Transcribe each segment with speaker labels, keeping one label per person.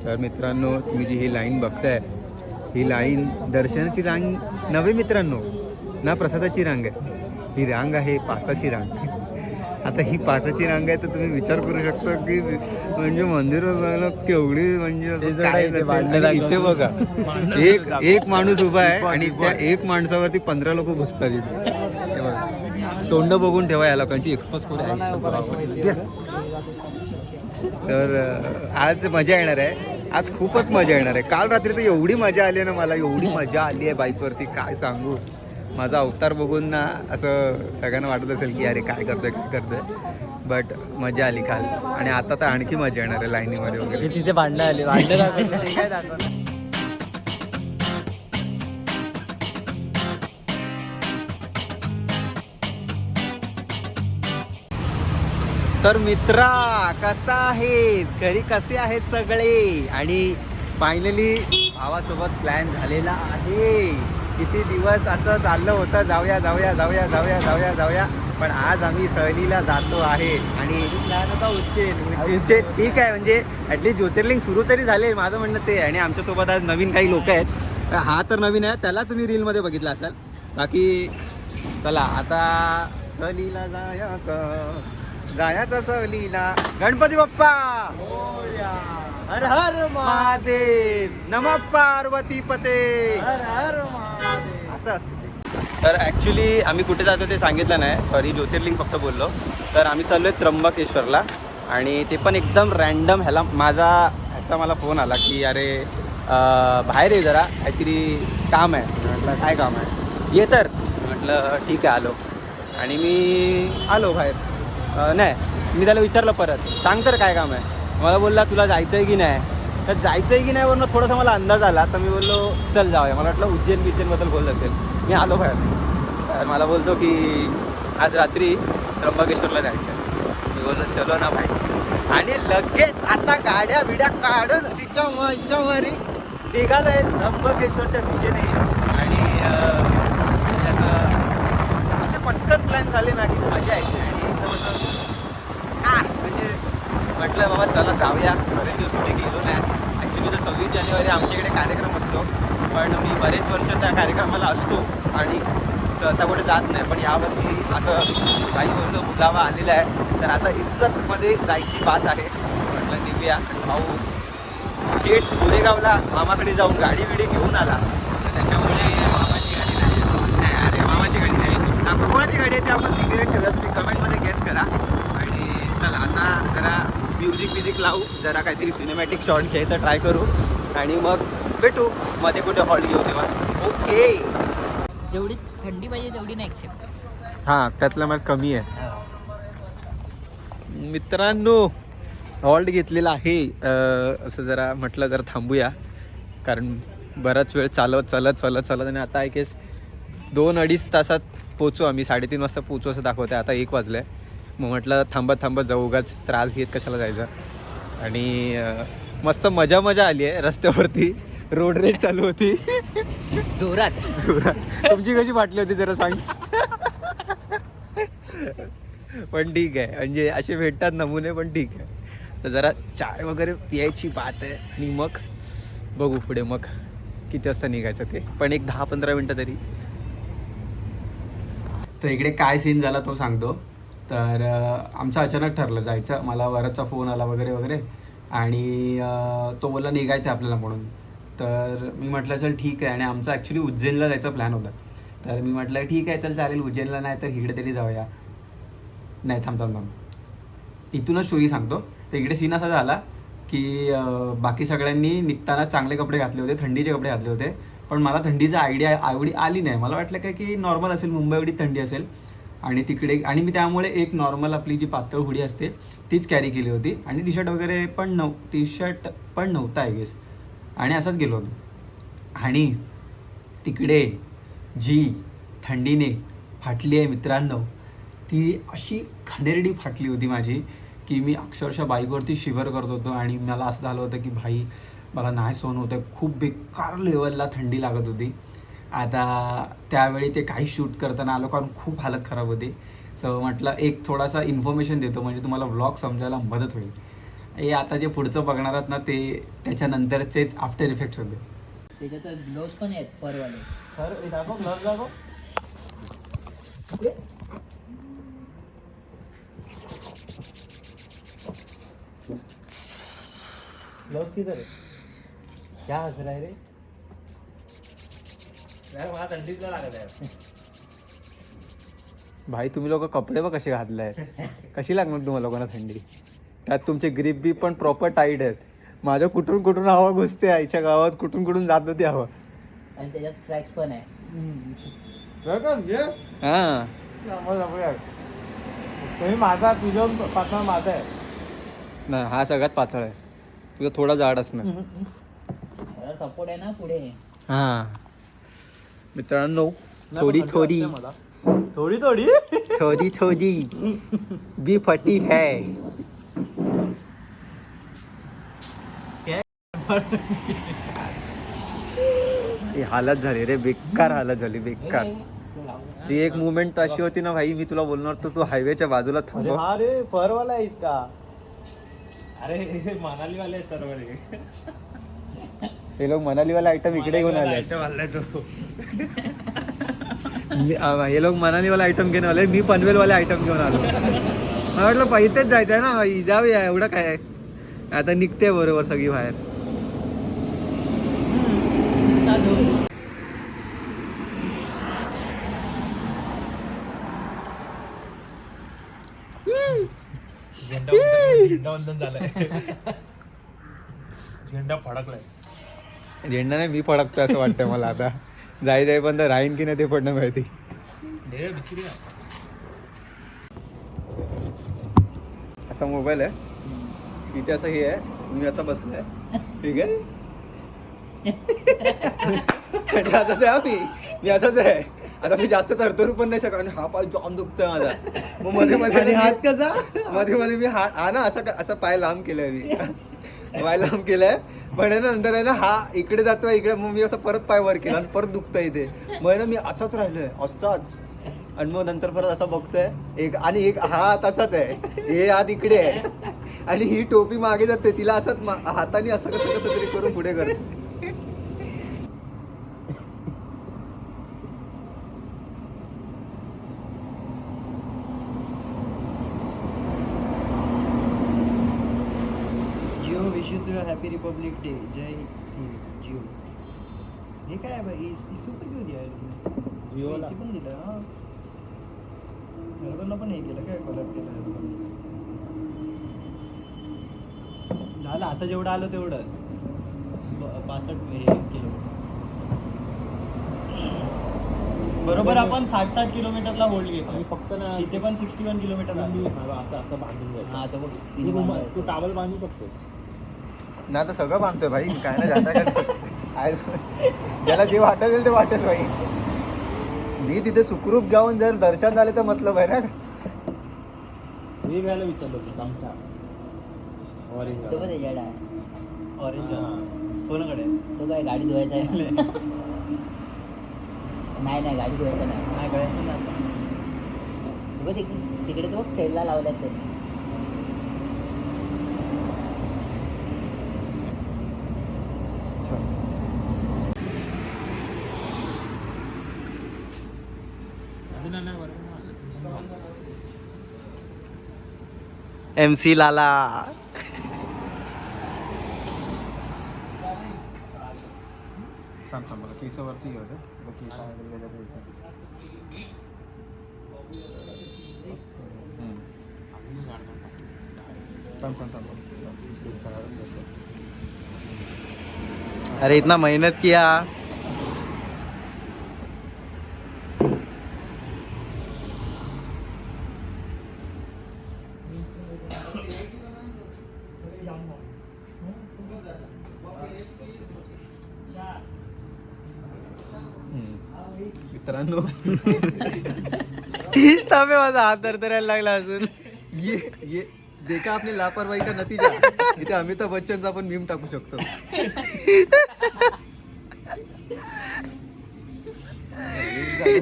Speaker 1: तर मित्रांनो, तुम्ही जी ही लाईन बघताय, ही लाईन दर्शनाची रांग नव्हे मित्रांनो, ना प्रसादाची रांग आहे. ही रांग आहे पासाची रांग. आता ही पासाची रांग आहे तर तुम्ही विचार करू शकता की म्हणजे मंदिर बघायला केवढी म्हणजे काय असेल. आणि इथे बघा एक माणूस उभा आहे आणि त्या एक माणसावरती 15 लोक घुसतात इथे. तोंड बघून ठेवा या लोकांची. एक्सप्रेस कोण. तर आज मजा येणार आहे. आज खूपच मजा येणार आहे. काल रात्री तर एवढी मजा आली आहे ना, मला एवढी मजा आली आहे बाईकवरती, काय सांगू. माझा अवतार बघून ना असं सगळ्यांना वाटत असेल की अरे काय करतोय. बट मजा आली काल. आणि आता तर आणखी मजा येणार आहे लाईनीमध्ये वगैरे.
Speaker 2: तिथे भांडणं आली, भांडणं दाखवली, काय दाखवलं.
Speaker 1: तर मित्रा, कसा आहेत घरी, कसे आहेत सगळे. आणि फायनली भावासोबत प्लॅन झालेला आहे. किती दिवस असं चाललं होतं जाऊया, पण आज आम्ही सहलीला जातो आहे. आणि
Speaker 2: प्लॅन होता
Speaker 1: उज्जैन. ठीक आहे, म्हणजे ॲटलीस्ट ज्योतिर्लिंग सुरू तरी झाले, माझं म्हणणं ते. आणि आमच्यासोबत आज नवीन काही लोक आहेत. हा तर नवीन आहे, त्याला तुम्ही रीलमध्ये बघितला असाल. बाकी चला आता सहलीला जायचं सहलीला. गणपती बाप्पा
Speaker 2: हर हर
Speaker 1: महादेव, नमः पार्वती पते.
Speaker 2: हर हर महादेव.
Speaker 1: असं असतं ते. तर ॲक्च्युली आम्ही कुठे जातो ते सांगितलं नाही, सॉरी, ज्योतिर्लिंग फक्त बोललो. तर आम्ही चाललो आहे त्र्यंबकेश्वरला. आणि ते पण एकदम रँडम. ह्याचा मला फोन आला की अरे बाहेर आहे जरा, काहीतरी काम आहे. म्हटलं काय काम आहे, ये तर. म्हटलं ठीक आहे, आलो. आणि मी आलो बाहेर. नाही, मी त्याला विचारलं परत, सांग तर काय काम आहे. मला बोलला तुला जायचं आहे की नाही. तर जायचं आहे की नाही वरनं थोडासा मला अंदाज आला. तर मी बोललो चल जाऊया. मला वाटलं उज्जैनबद्दल बोलत असेल. मी आलो बाहेर. तर मला बोलतो की आज रात्री त्र्यंबकेश्वरला जायचं आहे. मी बोललो चलो ना भाई. आणि लगेच आता गाड्या बिड्या काढून तिच्यावरी निघालं आहे त्र्यंबकेश्वरच्या दिशेने. आणि असं पटकन प्लॅन झाले ना की मजा येते. आणि एकदम असं म्हणजे म्हटलं बाबा चला जाऊया. बरेच दिवस कुठे गेलो नाही. ॲक्च्युली तर 26 जानेवारी आमच्याकडे कार्यक्रम असतो, पण मी बरेच वर्ष त्या कार्यक्रमाला असतो आणि सहसा कुठे जात नाही. पण यावर्षी असं काही बोललो बुलावा आलेला आहे. तर आता इज्जतमध्ये जायची बात आहे. म्हटलं निघूया. भाऊ स्टेट गोरेगावला मामाकडे जाऊन गाडी बिडी घेऊन आला. तर त्याच्यामुळे मामाची गाडी नाही. अरे मामाची गाडी नाही, कोणाची गाडी आहे ते आपण सिक्रेट ठेवूया. तुम्ही कमेंटमध्ये गेस करा. आणि चला आता जरा म्युझिक लावू, जरा काहीतरी सिनेमॅटिक शॉट घ्यायचा ट्राय करू. आणि मग भेटू मध्ये कुठे हॉल घेऊ तेव्हा. ओके.
Speaker 3: जेवढी थंडी पाहिजे तेवढी नाही एक्सेप्ट.
Speaker 1: हां, त्यातलं मला कमी आहे. मित्रांनो, हॉल्ट घेतलेला आहे. असं जरा म्हटलं जरा थांबूया, कारण बराच वेळ चालत आणि आता आय गेस 2-2.5 तासात पोचू आम्ही. 3:30 वाजता पोचू असं दाखवते. आता 1 वाजलं आहे. मग म्हटलं थांबत जाऊ, उगाच त्रास घेत कशाला जायचं. आणि मस्त मजा आली आहे रस्त्यावरती. रोड रेस चालू होती
Speaker 3: जोरात.
Speaker 1: तुमची कशी वाटली होती जरा सांग. पण ठीक आहे, म्हणजे असे भेटतात नमुने, पण ठीक आहे. तर जरा चाय वगैरे पियायची बात आहे. आणि मग बघू पुढे मग किती वाजता निघायचं ते. पण एक 10-15 मिनटं तरी. तर इकडे काय सीन झाला तो सांगतो. तर आमचं अचानक ठरलं जायचं. मला वरचा फोन आला वगैरे आणि तो बोलला निघायचं आपल्याला म्हणून. तर मी म्हटलं चल ठीक आहे. आणि आमचा ॲक्च्युली उज्जैनला जायचा प्लॅन होता. तर मी म्हटलं ठीक आहे चल चालेल, उज्जैनला नाही तर इकडे तरी जाऊया. नाही थांब इथूनच स्टोरी सांगतो. तर इकडे सीन असा झाला की बाकी सगळ्यांनी निघताना चांगले कपडे घातले होते, थंडीचे कपडे घातले होते. पण मला थंडीचा आवडी आली नाही. मला वाटलं काय की नॉर्मल असेल, मुंबई एवढी थंडी असेल. आणि तिकडे आणि मी त्यामुळे एक नॉर्मल आपली जी पातळ हुडी असते तीच कॅरी केली होती. आणि टी शर्ट पण नव्हता आय गेस. आणि असंच गेलो होतो. आणि तिकडे जी थंडीने फाटली आहे मित्रांनो, ती अशी घाणेरडी फाटली होती माझी की मी अक्षरशः बाईकवरती शिवर करत होतो. आणि मला असं झालं होतं की भाई मला नाही सहन होतं. खूप बेकार लेवलला थंडी लागत होती. आता त्यावेळी ते काही शूट करताना आलो, कारण खूप हालत खराब होती. सो म्हटलं एक थोडासा इन्फॉर्मेशन देतो म्हणजे तुम्हाला व्लॉग समजायला मदत होईल. हे आता जे पुढचं बघणार आहात ना ते त्याच्यानंतरचेच आफ्टर इफेक्ट्स होते.
Speaker 3: त्याच्यात ग्लोव्स पण आहेत परवाले.
Speaker 2: दाखव ग्लव्स दाखव. ग्लव्स किधर है? क्या हंस रहा है रे? यार मला थंडीच लागत आहे.
Speaker 1: भाई तुम्ही लोक कपडे बघ कसे घातले आहेत. कशी लागणार तुम्हाला लोकांना थंडी? त्यात तुमचे ग्रीप बी पण प्रॉपर टाईट आहेत. माझ्या कुठून कुठून हवा घुसते आईच्या गावात, कुठून कुठून जात ती हवा.
Speaker 3: आणि त्याच्यात ट्रॅक्स पण आहे.
Speaker 1: हा
Speaker 2: तुम्ही माझा तुझ्या पासून माझा आहे.
Speaker 1: नाही हा सगळ्यात पातळ आहे, तुझा थोडा जाड असणार.
Speaker 3: सपोर्ट आहे ना पुढे.
Speaker 1: हा मित्रांनो, थोडी थोडी
Speaker 2: थोडी थोडी
Speaker 1: थोडी थोडी बी फटी है. ही हालत झाली रे, बेकार हालत झाली, बेकार. ती एक मुवमेंट अशी होती ना भाई, मी तुला बोलणार तर तू हायवेच्या बाजूला थांब.
Speaker 2: हा रे फर वाला आहे इसका.
Speaker 4: अरे मनाली वाले सर्व
Speaker 1: हे लोक मनाली वाला आयटम इकडे घेऊन आले. हे लोक मनाली वाला आयटम घेऊन आले, मी पनवेल वाले आयटम घेऊन आलो. मला वाटलं पाहिजेच जायचं आहे ना भाई, जाऊया एवढं काय आहे. आता निघते बरोबर सगळी बाहेर.
Speaker 4: झेंडावंदन झालंय. झेंडा फडकलाय.
Speaker 1: झेंडा नाही, मी फडकतोय असं वाटतंय मला आता. जाई पण तर राहीन की नाही ते पडणं माहिती. असा मोबाईल आहे इथे, असं हे आहे, मी असं बसलोय, ठीक आहे. आणि असंच आहे मी असंच आहे. आता मी जास्त तरतरू पण नाही शकत आणि हा पाय जाम दुखतोय माझा. मग मध्ये मध्ये
Speaker 2: हात कसा
Speaker 1: मध्ये मध्ये मी हा ना असं असं पाय लांब केलंय, मी पाय लांब केलंय. पण आहे ना नंतर आहे ना हा इकडे जातोय इकडे, मग मी असं परत पाय वर केला आणि परत दुखतंय इथे. मग आहे ना मी असाच राहिलोय असाच. आणि मग नंतर परत असं बघतोय एक, आणि एक हा तसाच आहे, हे हात इकडे आहे आणि ही टोपी मागे जाते, तिला असंच हाताने असं कसं कसं तरी करून पुढे करते.
Speaker 2: जिओ विशेस यू हैप्पी रिपब्लिक डे. जय हिंद जिओ. हे काय आहे भाई, इसके ऊपर क्यों दिया है तुमने?
Speaker 4: जिओला
Speaker 2: इथे पण दिलं हा. लोकांना पण हे केलं काय, कलर केलं झालं. आता जेवढं आलं तेवढंच 62 हे किलो. बरोबर आपण 60-60 किलोमीटरला होल्ड
Speaker 4: आणि
Speaker 2: घेतो.
Speaker 4: फक्त ना
Speaker 2: इथे पण 61 किलोमीटर आहे.
Speaker 4: मला असं असं बांधून जायचं.
Speaker 3: हा तो बघ
Speaker 4: तू
Speaker 3: तिने
Speaker 4: रुमाल-
Speaker 3: बांधलाय.
Speaker 4: तू टावल बांधू शकतोस.
Speaker 1: ना आता सगळं बांधतोय भाई, काय ना जाता काय ज्याला जे वाटेल ते वाटेल भाई. मी तिथे सुखरूप जाऊन जर दर्शन झाले तर मतलब आहे ना.
Speaker 4: हे घ्यायला विचारलं होतं आमच्या ऑरेंज
Speaker 3: तो पण त्याच्याकडे आहे.
Speaker 2: ऑरेंज कोणाकडे
Speaker 3: तो काय गाडी धुवायचा आहे ना? नाही गाडी धुवायचा नाही.
Speaker 2: नाही गळ्यात नाही.
Speaker 3: तो बघ तिकडे तो बघ सेलला लावल्यात त्यांनी.
Speaker 2: MC लाला.
Speaker 1: सांग मला केसावरती घेऊ दे.
Speaker 2: अरे इतना मेहनत किया.
Speaker 1: मित्रांनो
Speaker 2: तबे माझा हात धरधरायला लागला अजून.
Speaker 1: ये देखा आपली लापरवाही का नतीजा. इथे अमिताभ बच्चनचा पण मीम टाकू शकतो.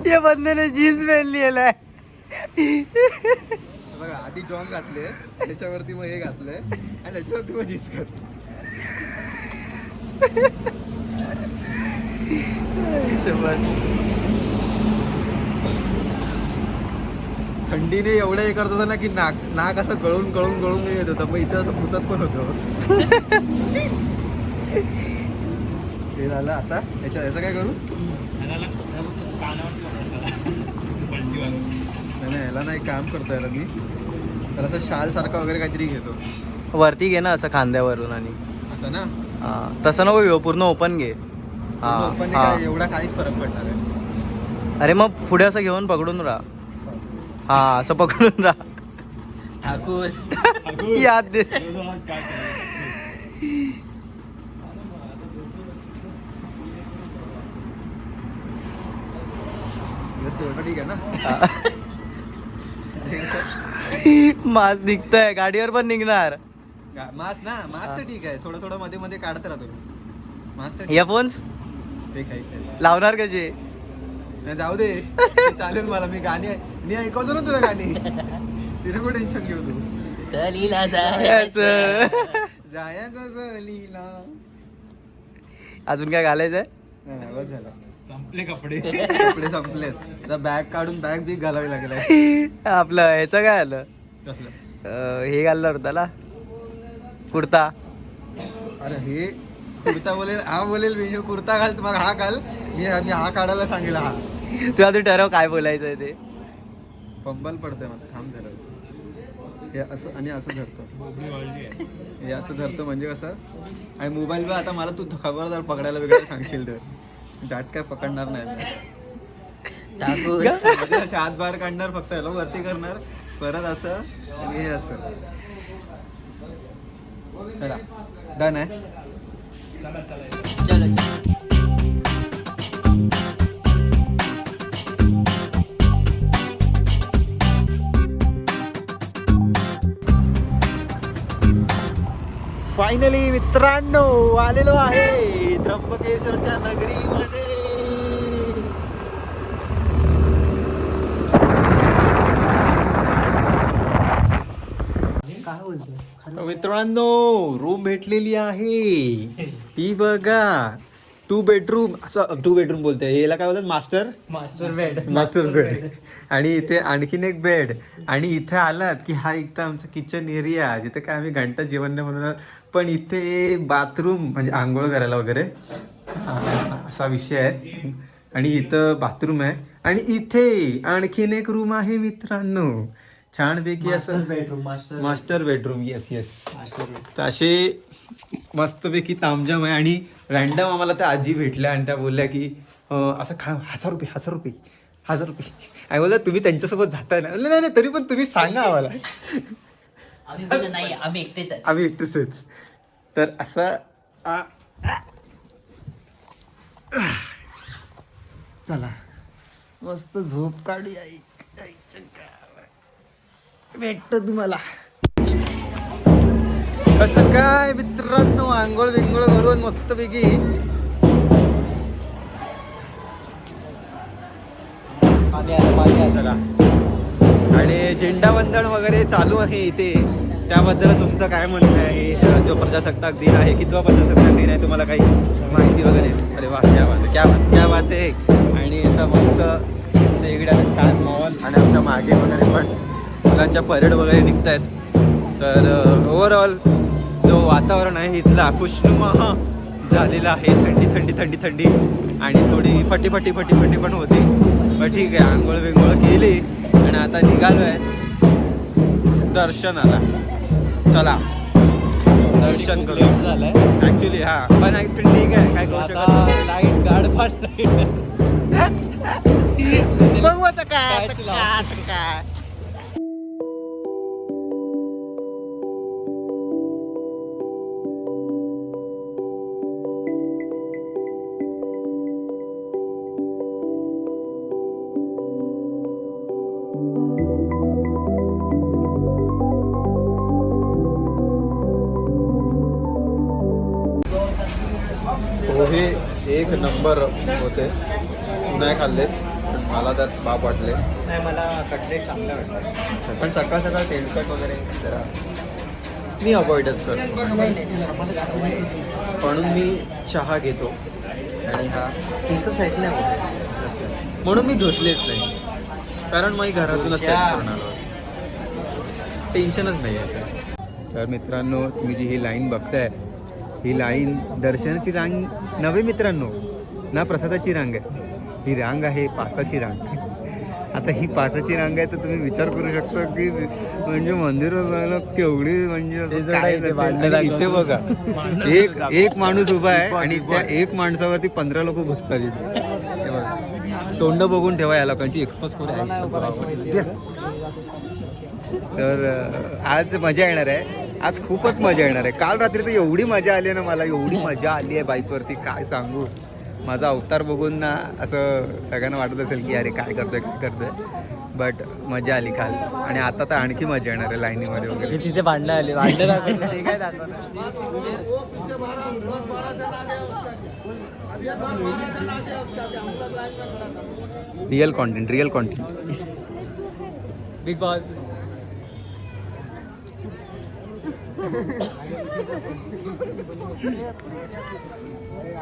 Speaker 2: ये बंदे ने जीन्स पहन लिया है. बघा आधी जॉन घातले, त्याच्यावरती मग हे घातलंय आणि त्याच्यावरती मग जीन्स घातलं. थंडीने एवढं हे करत होतं ना की नाक असं गळून गळून गळून येत होतं, मग इथं असं पुसत पण होतं. ते झालं. आता याचं काय करू? नाही याला नाही काम करतो याला मी, तर असं शाल सारखा वगैरे काहीतरी घेतो.
Speaker 5: वरती घे ना असं खांद्यावरून आणि
Speaker 2: असं ना
Speaker 5: तसं नको घेऊ, पूर्ण ओपन घे.
Speaker 2: पण काय एवढा काहीच फरक पडणार आहे.
Speaker 5: अरे मग पुढे असं घेऊन पकडून राहा. हा असं पकडून राहा.
Speaker 3: ठाकूर
Speaker 5: याद दे.
Speaker 2: एवढं ठीक आहे ना.
Speaker 5: मास निघतंय, गाडीवर पण निघणार.
Speaker 2: मास ना, मास तर ठीक आहे, थोडं थोडं मध्ये मध्ये काढत राहतो मी. मास तर
Speaker 5: इयरफोन्स
Speaker 2: ठीक आहे.
Speaker 5: लावणार कसे?
Speaker 2: नाही जाऊ दे, ते चालेल मला. मी ऐकवतो ना तुला गाणी. तिला कोण टेन्शन घेऊ तू.
Speaker 3: सहलीला
Speaker 5: याचं.
Speaker 2: जायचं सहलीला.
Speaker 5: अजून काय घालायचंय?
Speaker 2: नाही बस झालं,
Speaker 4: संपले कपडे.
Speaker 2: कपडे संपलेत. आता बॅग काढून बॅग बी घालावी लागेल.
Speaker 5: आपलं ह्याचं काय आलं?
Speaker 2: कसलं?
Speaker 5: हे घालणार होता ना कुर्ता.
Speaker 2: अरे हे कुर्ता बोलेल, हा बोलेल मी कुर्ता घाल, मग हा घाल. मी हा काढायला सांगेल. हा
Speaker 5: तुला तू ठरव काय बोलायचंय ते.
Speaker 2: पंबल पडतंय मला, थांब जरा. हे असं आणि असं धरतो, हे असं धरतो म्हणजे कसं. आणि मोबाईल बी आता मला तू खबरदार पकडायला वगैरे सांगशील तर दाट काय पकडणार नाही.
Speaker 3: ठाकूर
Speaker 2: म्हणजे असे हात बाहेर काढणार, फक्त याला वरती करणार, परत असं आणि हे असं. चला डन आहे.
Speaker 3: चलो
Speaker 1: फायनली मित्रांनो आलेलो आहे त्र्यंबकेश्वरच्या नगरीमध्ये. मित्रांनो रूम भेटलेली आहे ही बघा. 2 बेडरूम, असं 2 बेडरूम बोलते, याला काय बोलतात, मास्टर बेड. आणि इथे आणखीन एक बेड. आणि इथे आलात की हा एक तर आमचा किचन एरिया, जिथे काय आम्ही घंटा जेवण नाही बनवणार, पण इथे बाथरूम म्हणजे आंघोळ करायला वगैरे असा विषय आहे. आणि इथं बाथरूम आहे. आणि इथे आणखीन एक रूम आहे मित्रांनो, छानपैकी असं मास्टर बेडरूम. येस. तर असे मस्तपैकी तामजाम आहे. आणि रॅन्डम आम्हाला त्या आजी भेटल्या आणि त्या बोलल्या की असं 1000 रुपये. आणि बोलला तुम्ही त्यांच्यासोबत जाताय ना. नाही तरी पण तुम्ही सांगा आम्हाला.
Speaker 3: आम्ही बोललो नाही, आम्ही एकटेच आहे.
Speaker 1: आम्ही एकटेच. तर असं चला मस्त झोप काढी. भेटतो तुम्हाला कसं काय मित्रांनो. आंघोळ बिंघोळ करून मस्तपैकी चला. आणि झेंडावंदन वगैरे चालू आहे इथे, त्याबद्दल तुमचं काय म्हणणं आहे? जो प्रजासत्ताक दिन आहे, कितवा प्रजासत्ताक दिन आहे, तुम्हाला काही माहिती वगैरे? अरे वा, क्या बात आहे. आणि असं मस्त इकडे छान मॉल आणि आमच्या मागे वगैरे पण मुलांच्या परेड वगैरे निघत आहेत. तर ओव्हरऑल जो वातावरण आहे इथला खुशनुमा झालेला आहे. थंडी आणि थोडी फटी पण होती. पण ठीक आहे, आंघोळ बिंघोळ केली आणि आता निघालो आहे दर्शनाला. चला दर्शन करू.
Speaker 5: झालंय
Speaker 1: ऍक्च्युली हा, पण ऍक्च्युली ठीक आहे, काय करू शकत.
Speaker 5: लाईट गाड पण
Speaker 1: बघू आता काय. पोहे एक नंबर होते. तू नाही खाल्लेस
Speaker 2: मला तर बाप वाटले.
Speaker 5: नाही मला कटलेट चांगला वाटतं.
Speaker 2: अच्छा, पण सकाळ सकाळ तेलकट वगैरे जरा मी अवॉइडच करतो. म्हणून मी चहा घेतो आणि हा केस साईड नाही होत म्हणून मी धुतलेच नाही, कारण मग घरातूनच set करून आलो. टेन्शनच नाही आहे. तर मित्रांनो, तुम्ही जी ही लाईन बघताय, ही लाईन दर्शनाची रांग नव्हे मित्रांनो, ना प्रसादाची रांग आहे. ही रांग आहे पासाची रांग. आता ही पासाची रांग आहे तर तुम्ही विचार करू शकता की म्हणजे मंदिर बघायला केवढी म्हणजे असं काय असेल. आणि इथे बघा एक माणूस उभा आहे आणि त्या एक माणसावरती 15 लोक घुसतात इथे. हे बघा. तोंड बघून ठेवा या लोकांची, एक्सपोज करू आहे. तर आज मजा येणार आहे, आज खूपच मजा येणार आहे. काल रात्री तर एवढी मजा आली ना मला, एवढी मजा आली आहे बाईकवरती काय सांगू. माझा अवतार बघून ना असं सगळ्यांना वाटत असेल की अरे काय करतोय, बट मजा आली काल. आणि आता तर आणखी मजा येणार आहे लाईनीमध्ये वगैरे.
Speaker 5: तिथे भांडणं आली, भांडणं दाखवलं ते काय दाखवलं.
Speaker 2: Real content.
Speaker 5: Big boss.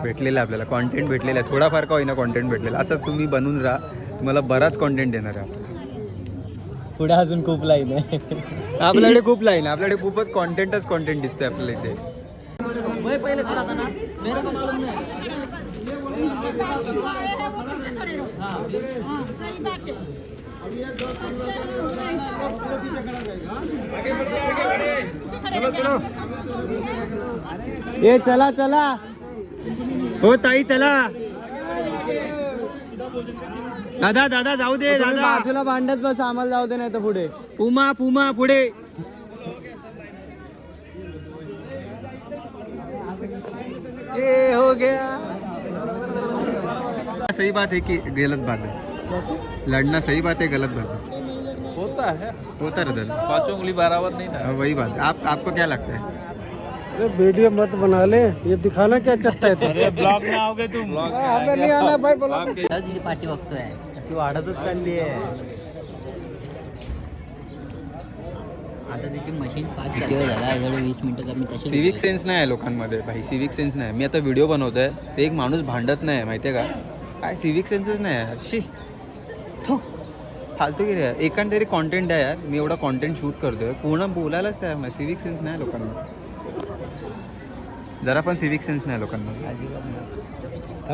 Speaker 2: भेटलेलं आहे आपल्याला, कॉन्टेंट भेटलेलं आहे. थोडाफार का होईना कॉन्टेंट भेटलेलं. असंच तुम्ही बनवून राहा, तुम्हाला बराच कॉन्टेंट देणार आहे.
Speaker 5: पुढे अजून खूप लाईन आहे.
Speaker 2: आपल्याकडे खूप लाईन आहे, आपल्याकडे खूपच कॉन्टेंट दिसतंय आपल्याला इथे.
Speaker 5: ये चला चला.
Speaker 2: हो ताई चला. दादा जाऊ दे दादा.
Speaker 5: बाजूला भांडत बस, आम्हाला जाऊ दे नाही तर पुढे.
Speaker 2: पुमा पुढे. ये हो गया. सही बात है कि गलत बात है. लड़ना सही बात है, गलत बात है. होता रहता है.
Speaker 4: 5 उंगली बराबर नहीं ना.
Speaker 2: वही बात है. आपको क्या लगता है?
Speaker 6: वीडियो मत बना ले, ये दिखाना क्या चाहता है.
Speaker 4: अरे ब्लॉग में आओगे तुम.
Speaker 6: हमें नहीं आना भाई, बोला.
Speaker 3: तिची पाठी बघतोय.
Speaker 5: ती वाढतच चालली आहे.
Speaker 3: आता त्याची मशीन किती वेळ झाला, 20 मिनिटं मी तशी
Speaker 2: सिविक सेन्स नाही आहे लोकांमध्ये भाई, सिविक सेन्स नाही. मी आता व्हिडिओ बनवतोय, ते एक माणूस भांडत नाही माहिती आहे का. काय सिविक सेन्सच नाही यार. शी थो फालतू की यार. एखाद तरी कॉन्टेंट आहे यार. मी एवढा कॉन्टेंट शूट करतोय, पूर्ण बोलायलाच तयार नाही. सिविक सेन्स नाही लोकांना, जरा पण सिविक सेन्स नाही लोकांना.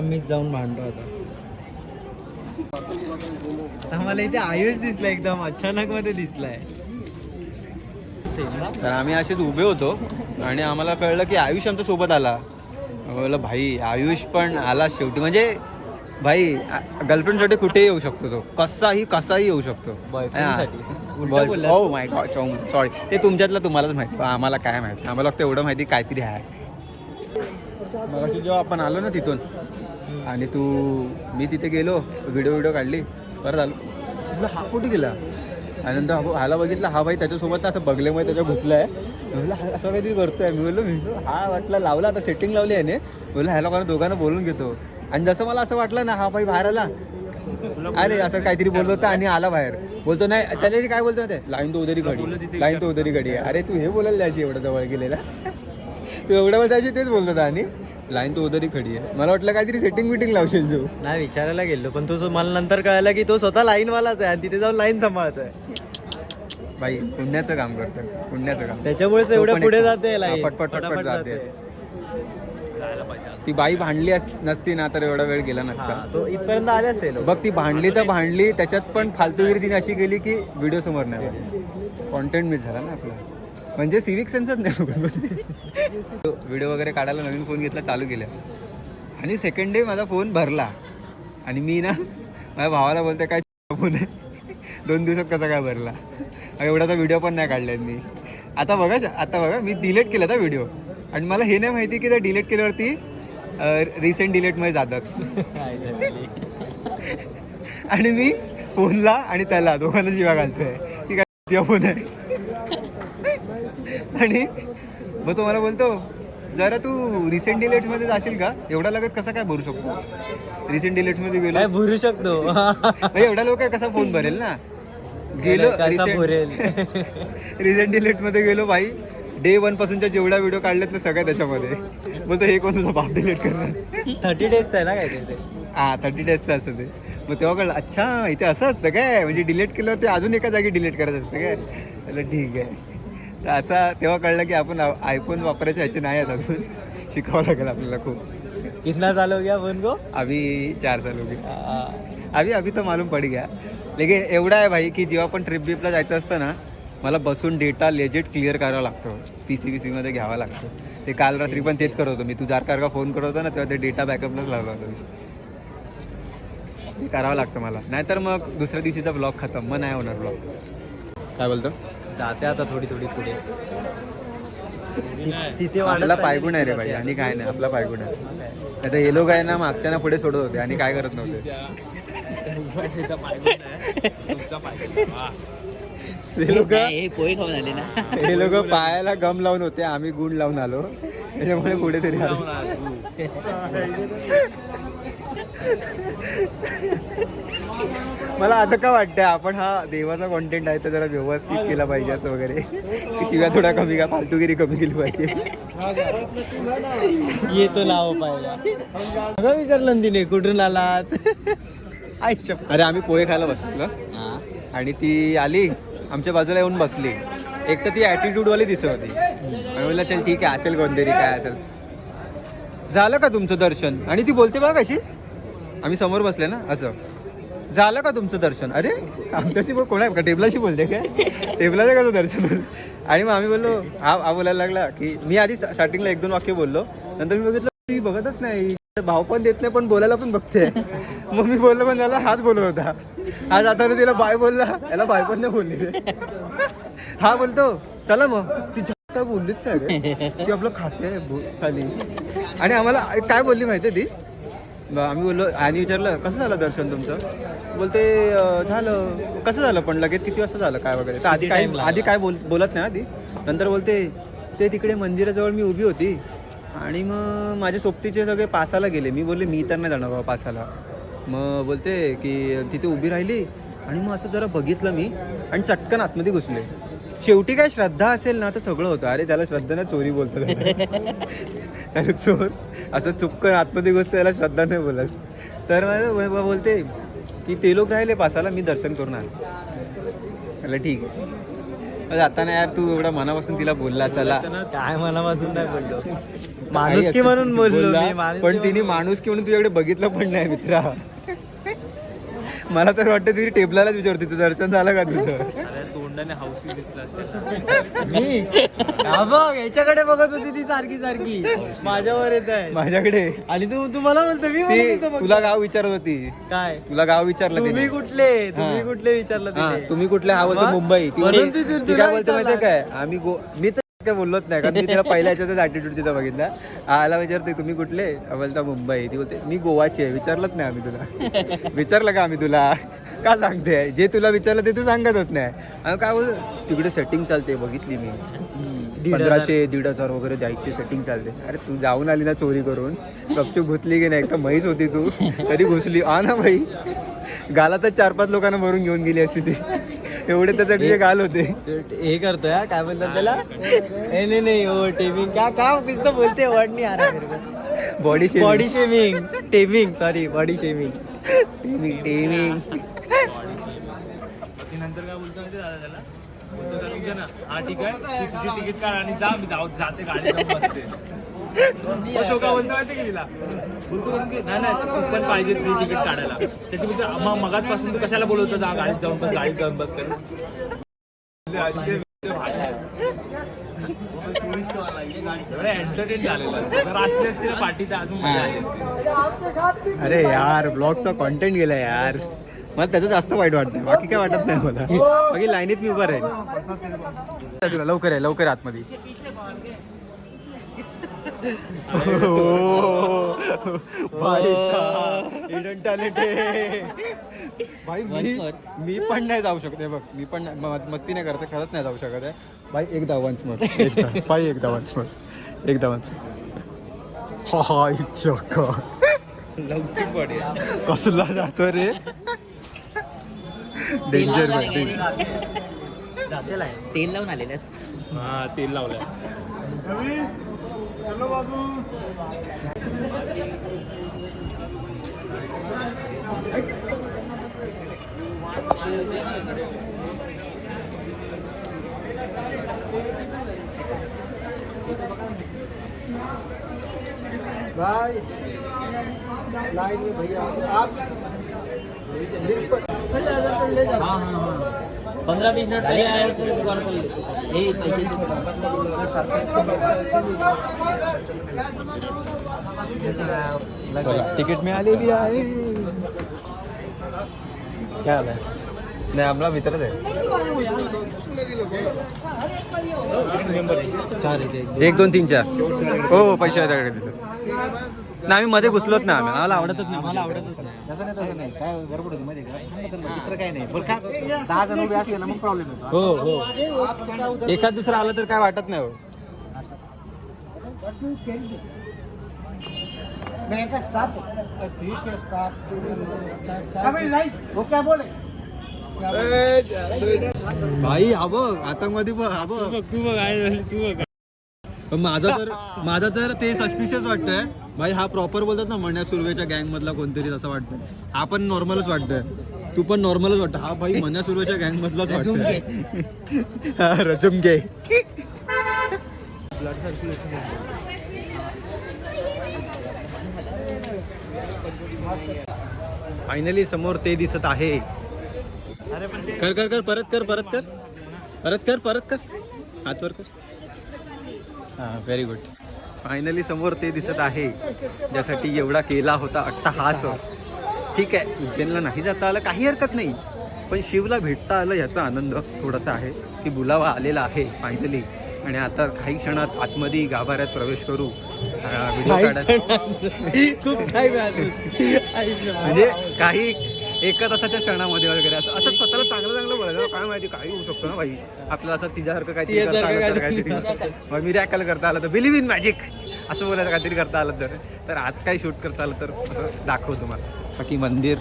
Speaker 5: मीच जाऊन भांडतो आता. मला इथे आयुष दिसला, एकदम अचानक मध्ये दिसलाय.
Speaker 2: तर आम्ही असेच उभे होतो आणि आम्हाला कळलं की आयुष आमच्या सोबत आला. बोललं भाई आयुष पण आला शेवटी. म्हणजे भाई गर्लफ्रेंडसाठी कुठेही येऊ शकतो तो, कसाही येऊ शकतो.
Speaker 5: बॉयफ्रेंडसाठी.
Speaker 2: Oh my God, sorry. ते तुमच्यातलं तुम्हालाच माहिती, आम्हाला काय माहिती. आम्हाला फक्त एवढं माहिती काहीतरी आहे. मग जेव्हा आपण आलो ना तिथून आणि मी तिथे गेलो, व्हिडिओ काढली, परत आलो. म्हटलं हा कुठे गेला. आणि नंतर ह्याला बघितलं, हा भाई त्याच्यासोबत ना असं बघल्यामुळे त्याच्या घुसलाय. म्हटलं हा असं काहीतरी करतोय. मी बोललो हा वाटलं लावला, आता सेटिंग लावली आहे ने. बोललो ह्या लोकांना दोघांना बोलून घेतो. आणि जसं मला असं वाटलं ना, हा भाई बाहेर आला, अरे असं काहीतरी बोलत होता आणि आला बाहेर. बोलतो नाही त्याच्याशी काय बोलतो ते, लाईन तो उदरी घडी आहे. अरे तू हे बोलायला जायची एवढं जवळ गेलेला. तू एवढ्या वेळ जायची तेच बोलत होता. आणि लाईन तो उदरी खडी आहे. मला वाटलं काहीतरी सेटिंग लावशील तू.
Speaker 5: नाही विचारायला गेलो, पण तो मला नंतर कळालं की तो स्वतः लाईनवालाच आहे आणि तिथे जाऊन लाईन सांभाळतोय.
Speaker 2: बाई पुण्याचं काम करतं, पुण्याचं काम.
Speaker 5: त्याच्यामुळेच एवढं पुढे जाते लाईन,
Speaker 2: पटपट जाते. ती बाई भांडली नसती ना तर एवढा वेळ गेला नसता.
Speaker 5: तो इथपर्यंत आले असेल.
Speaker 2: बघ ती भांडली तर भांडली, त्याच्यात पण फालतूगिरी तिने अशी गेली की व्हिडिओ समोर नाही. कॉन्टेंट मिस झाला ना आपला. म्हणजे सिविक सेन्सच नाही लोकांमध्ये. व्हिडिओ वगैरे काढायला नवीन फोन घेतला, चालू केला आणि सेकंड डे माझा फोन भरला. आणि मी ना माझ्या भावाला बोलते काय फोन आहे, 2 दिवसात कसा काय भरला. एवढा तर व्हिडिओ पण नाही काढलाय मी. आता बघा मी डिलीट केला था व्हिडिओ आणि मला हे नाही माहिती की त्या डिलीट केल्यावरती रिसेंट डिलीटमध्ये जातात. आणि मी फोनला आणि त्याला दोघांना शिवा घालतोय की काय फोन आहे. आणि मग तो मला बोलतो
Speaker 1: जरा तू रिसेंट डिलेट्स मध्ये जाशील का? एवढा लगेच कसा काय भरू शकतो? रिसेंट डिलेट्स मध्ये गेलो
Speaker 5: काय भरू शकतो
Speaker 1: भाई, एवढा लोक कसा फोन भरेल ना. गेलो
Speaker 5: भरेल
Speaker 1: रिसेंट डिलेट मध्ये गेलो भाई. डे 1 पासूनच्या जेवढा व्हिडिओ काढले ते सगळ्या त्याच्यामध्ये. बोलतो हे कोण तुझा बाप डिलीट करणार?
Speaker 5: 30 days आहे ना काय ते.
Speaker 1: हा 30 days असतं ते. मग तेव्हा कळलं अच्छा इथे असं असतं काय, म्हणजे डिलीट केलं ते अजून एका जागी डिलीट करायचं असतं काय. त्याला ठीक आहे. तर असा तेव्हा कळलं की आपण आयफोन वापरायचे ह्याचे नाही आहेत अजून. शिकावं लागेल आपल्याला खूप.
Speaker 5: कितना साल हो गया फोन को?
Speaker 1: अभी 4 साल हो गए. अभी तो मालूम पड गया. लेकिन एवढा आहे भाई की जेव्हा पण ट्रिप बिपला जायचं असतं ना, मला बसून डेटा लेजिट क्लिअर करावा लागतो. PC मध्ये घ्यावा लागतो. ते काल रात्री पण तेच करत होतो मी. तू का फोन करत होता ना तेव्हा ते डेटा बॅकअपलाच लावला होता मी. ते करावं लागतं मला, नाहीतर मग दुसऱ्या दिवशीचा ब्लॉग खतम. मग नाही होणार ब्लॉग. काय बोलतो?
Speaker 5: जाते आता थोडी पुढे. तिथे
Speaker 1: आपला पायगुण आहे रे भाई, आणि काय नाही. आपला पायगुण आहे. आता हे लोक आहे ना मागच्या ना पुढे सोडत होते आणि काय करत नव्हते.
Speaker 3: हे पोहे खाऊन आले ना.
Speaker 1: हे लोक पायाला गम लावून होते, आम्ही गुण लावून आलो. त्याच्यामुळे पुढे तरी आलो. मला असं का वाटतं आपण हा देवाचा कॉन्टेंट आहे तर जरा व्यवस्थित केला पाहिजे असं वगैरे. शिव्या थोडा कमी का, फालतूगिरी कमी केली पाहिजे.
Speaker 5: येतो नाव पाहिला. सगळं विचारलं तिने कुठून आलात. आयुष्य.
Speaker 1: अरे आम्ही पोहे खायला बसलो आणि ती आली आमच्या बाजूला येऊन बसली. एक तर ती ॲटिट्यूड वाली दिसत होती. आणि म्हणलं चल ठीक आहे असेल कोणतरी काय असेल. झालं का तुमचं दर्शन? आणि ती बोलते बघा कशी, आम्ही समोर बसले ना असं, झालं का तुमचं दर्शन? अरे आमच्याशी कोणा का टेबलाशी बोलते काय? टेबलाचं कसं दर्शन? आणि मग आम्ही बोललो हा बोलायला लागला की मी आधी स्टार्टिंगला 1-2 वाक्य बोललो. नंतर मी बघितलं मी बघतच नाही, भाव पण देत नाही पण बोलायला पण बघते. मग मी बोललो पण त्याला हाच बोलत होता. हा जाताना तिला बाय बोलला, याला बाय पण नाही बोलली. हा बोलतो चला मग. ती काय बोललीच नाही रे, ती आपलं खाते खाली. आणि आम्हाला काय बोलली माहिती आहे ती? आम्ही बोललो आणि विचारलं कसं झालं दर्शन तुमचं? बोलते झालं. कसं झालं पण लगेच किती वाजता झालं काय वगैरे. तर आधी काय बोलत नाही आधी. नंतर बोलते ते तिकडे मंदिराजवळ मी उभी होती आणि मग माझे सोबतीचे सगळे पासाला गेले. मी बोलले मी तर नाही जाणार बाबा पासाला. मग बोलते की तिथे उभी राहिली आणि मग असं जरा बघितलं मी आणि चटकन आतमध्ये घुसले. शेवटी काय श्रद्धा असेल ना तर सगळं होतं. अरे त्याला श्रद्धा ना चोरी बोलतात. त्याला चोर असं चुपकन आतमध्ये घुसतं त्याला श्रद्धा नाही बोलत. तर मग बोलते की ते लोक राहिले पासाला, मी दर्शन करून आलो. म्हटलं ठीक आहे. जाताना यार तू एवढा मनापासून तिला बोलला चला.
Speaker 5: काय मनापासून नाही बोललो, माणुसकी म्हणून बोललो मी.
Speaker 1: पण तिने माणुसकी म्हणून तुझ्याकडे बघितलं पण नाही मित्रा. मला तर वाटतं तिने टेबलालाच विचारते तुझं दर्शन झालं का तुझं.
Speaker 4: तोंडाने हौसी दिसला
Speaker 5: मी बघ याच्याकडे बघत होती ती सारखी माझ्यावर येत आहे
Speaker 1: माझ्याकडे.
Speaker 5: आणि तू मला बोलतो मी बोलत होतो
Speaker 1: तुला गाव विचारत होती.
Speaker 5: काय
Speaker 1: तुला गाव विचारलं
Speaker 5: तुम्ही
Speaker 1: तिने.
Speaker 5: कुठले विचारलं
Speaker 1: हा,
Speaker 5: तिने.
Speaker 1: तुम्ही कुठले हा बोलतो
Speaker 5: मग?
Speaker 1: मुंबई. ती
Speaker 5: म्हणून
Speaker 1: बोलते-
Speaker 5: ती
Speaker 1: ती
Speaker 5: तुला
Speaker 1: काय बोलते माहितीये
Speaker 5: विचारलं.
Speaker 1: काय मी तर काय बोललोच नाही कारण मी तिला पहिल्या ह्याच्यातच ॲटिट्यूड तिचा बघितला. आला विचारते तुम्ही कुठले? बोलता मुंबई. ती बोलते मी गोवाची आहे. विचारलंच नाही आम्ही तुला. विचारलं का आम्ही तुला? का सांगते? जे तुला विचारलं ते तू सांगतच नाही. आणि काय बोलतो तिकडे सेटिंग चालते बघितली मी. 1500-1500 वगैरे द्यायची सेटिंग चालते. अरे तू जाऊन आली ना चोरी करून, गपचूप घुसली की नाही? एकदा म्हैस होती तू तरी घुसली. ना भाई गालातच 4-5 लोकांना भरून घेऊन गेली असती ती. एवढे त्याचे तुझे गाल होते.
Speaker 5: हे करतोय हा, काय बोलतात त्याला? नाही हो टेमिंग काय नुसतं बोलते वर्ड नाही आ रहा.
Speaker 1: Body
Speaker 5: shaming taming sorry body shaming
Speaker 1: taming.
Speaker 4: नंतर काय बोलतो माहिती दादा त्याला? बोलतो त्याला उद्या ना हा ठीक आहे तू तुझी तिकीट काढ आणि जा. मी जाते गाडी जाऊन बसते. तो का बोलतो माहिती की तिला? बोलतो नाही तू पण पाहिजे तुझी तिकीट काढायला. त्याची बोलतो मगाचपासून तू कशाला बोलवतो जा गाडीत जाऊन बस कर. एंटरटेन झालेला असली असती ना पार्टी तर अजून मजा आली असती.
Speaker 1: अरे यार ब्लॉगचा कॉन्टेंट गेला यार. मला त्याचं जास्त वाईट वाटतं, बाकी काय वाटत नाही मला. बाकी लाईनीत मी उभा राहील. तुला लवकर आतमध्ये. भाई मी पण नाही जाऊ शकत आहे बघ. मी पण मस्ती नाही करते, खरंच नाही जाऊ शकत आहे भाई. एकदा वन्स मग एकदा वन्स.
Speaker 2: लवचिक बॉडी कसला जातो रे डेंजर
Speaker 3: तेल लावून आलेलंस.
Speaker 4: हा तेल लावलंय.
Speaker 6: भाई लाइन में भैया आप
Speaker 3: 15-20 मिनिट पहिले आहे हे पैसे
Speaker 2: चला तिकीट मिळालेली आहे. काय आलंय नाही आपला मित्रच आहे. 1 2 3 4 हो पैसे आहेत त्याकडे. नाही आम्ही मध्ये घुसलोच नाही. आम्हाला आवडतच नाही.
Speaker 5: मला आवडतच नाही. तसं नाही काय गडबड होती माहिती का दुसरं काही नाही. बरं काय 10 जण उभे असले ना मग प्रॉब्लेम येतो.
Speaker 2: हो एखाद दुसरा आलं तर काय वाटत नाही हो.
Speaker 6: वो क्या बोले
Speaker 2: भाई हा बघ आतंकवादी बघ हा बघ
Speaker 4: तू बघ आहे तू बघ.
Speaker 2: पण माझा तर ते सस्पिशियस वाटतंय भाई. हा प्रॉपर बोलतात ना मण्या सुर्वेच्या गँग मधला कोणतरी असं वाटतंय. हा पण नॉर्मलच वाटतंय. तू पण नॉर्मलच वाटतं. हा भाई मण्या सुर्वेच्या गँग मधलाच वाटतंय. हा रजुमगे. फायनली समोर ते दिसत आहे. कर कर कर परत कर परत कर परत कर परत कर हातवर कर. हां व्हेरी गुड. फायनली समोर ते दिसत आहे ज्यासाठी एवढा केला होता अट्टहास. ठीक आहे उज्जैनला नाही जाता आलं काही हरकत नाही. पण शिवला भेटता आलं याचा आनंद थोडासा आहे की बुलावा आलेला आहे फायनली. आणि आता काही क्षणात आतमध्ये गाभाऱ्यात प्रवेश करू. व्हिडिओ काढा
Speaker 5: खूप काय
Speaker 2: म्हणजे काही एका तासाच्या क्षणामध्ये वगैरे असं असं स्वतःला चांगलं बोलायचं. काय माहिती काही होऊ शकतो ना भाई आपल्याला असं तिच्यासारखं काहीतरी मग मी रॅकल करता आलं तर बिलीव्ह इन मॅजिक असं बोलायचं काहीतरी करता आलं तर आज काही शूट करता आलं तर असं दाखवतो तुम्हाला. बाकी मंदिर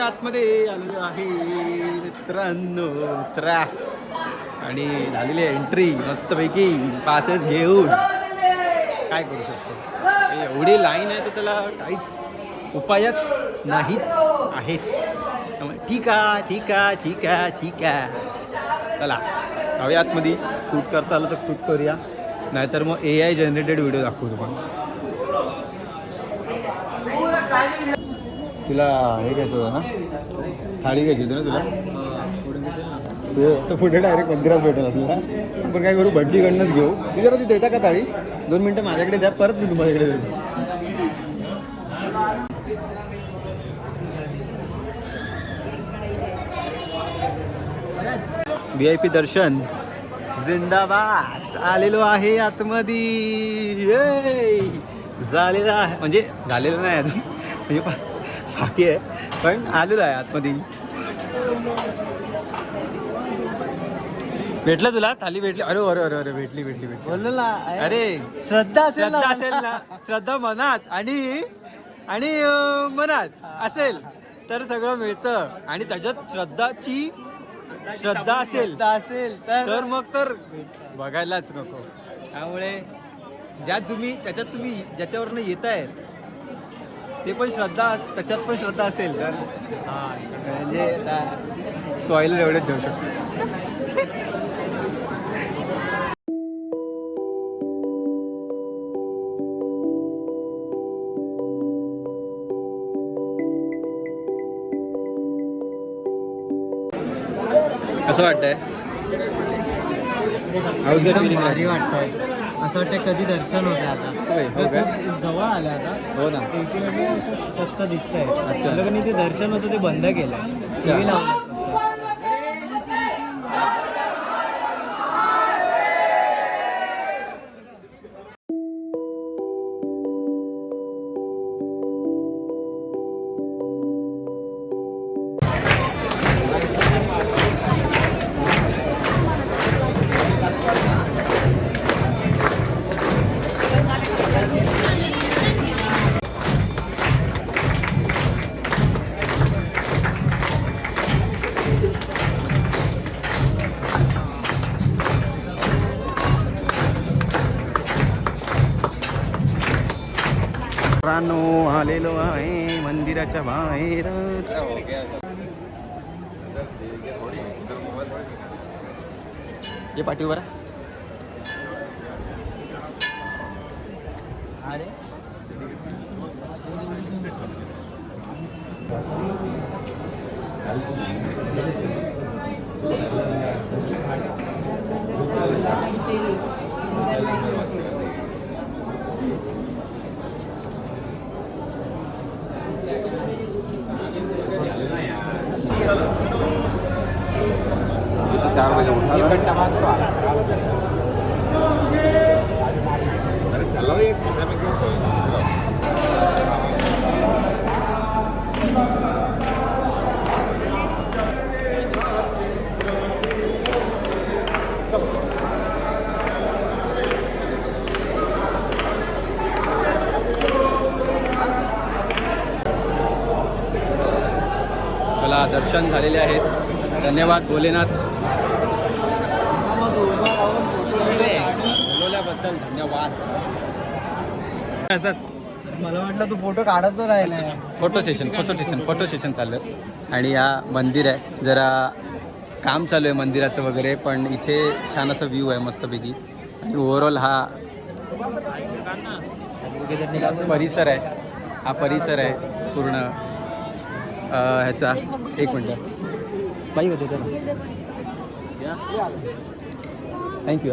Speaker 2: आतमध्ये आलेलो आहे मित्रांनो. आणि झालेली आहे एंट्री मस्तपैकी पासेस घेऊन. काय करू शकतो एवढी लाईन आहे तर त्याला काहीच उपायच नाहीच आहेच. त्यामुळे ठीक आहे ठीक आहे ठीक आहे ठीक आहे चला जाऊया आतमध्ये. शूट करता आलं तर शूट करूया नाहीतर मग AI जनरेटेड व्हिडिओ दाखवू तुम्हाला. तुला हे घ्यायचं होतं ना थाळी घ्यायची होती ना तुला. तर पुढे डायरेक्ट मंदिरात भेटेल आपल्याला. पण काय करू भटजीकडनंच घेऊ. ती जरा ती देता का थाळी 2 मिनटं माझ्याकडे द्या परत मी तुम्हाला देतो. VIP दर्शन जिंदाबाद. आलेलो आहे आतमध्ये झालेलं आहे म्हणजे झालेलं नाही अजून म्हणजे बाकी आहे पण आलेलो आहे आतमध्ये. भेटलं तुला थाली भेटली. अरे अरे अरे अरे भेटली भेटली भेटली
Speaker 5: बोललो ना
Speaker 2: अरे
Speaker 5: श्रद्धा असेल
Speaker 2: ना श्रद्धा मनात आणि मनात असेल तर सगळं मिळतं. आणि त्याच्यात श्रद्धा असेल तर मग तर बघायलाच नको. त्यामुळे त्याच्यात तुम्ही ज्याच्यावरनं येत आहे ते पण श्रद्धा त्याच्यात पण श्रद्धा असेल तर म्हणजे स्वायला एवढेच देऊ शकतो. असं वाटतंय
Speaker 5: भारी वाटतंय. असं वाटतंय कधी दर्शन होतं आता.
Speaker 2: हो काय?
Speaker 5: खूप जवळ आलं आता.
Speaker 2: हो ना.
Speaker 5: एकीकडे असं स्पष्ट दिसतंय. अच्छा ते दर्शन होतं ते बंद केलंय. TV लावलं.
Speaker 1: मित्रांनो आलेलो आहे मंदिराच्या बाहेर. ये पाठीवर
Speaker 3: अरे
Speaker 1: चला दर्शन झालेले आहेत. धन्यवाद भोलेनाथ. बोलवल्याबद्दल धन्यवाद.
Speaker 5: मला वाटलं तू फोटो काढत राहिला.
Speaker 1: फोटो सेशन चाललं. आणि या मंदिर आहे, जरा काम चालू आहे मंदिराचं वगैरे, पण इथे छान असा व्ह्यू आहे मस्तपैकी. आणि ओव्हरऑल हा परिसर आहे पूर्ण ह्याचा. एक मिनटं बाई होते तर थँक्यू.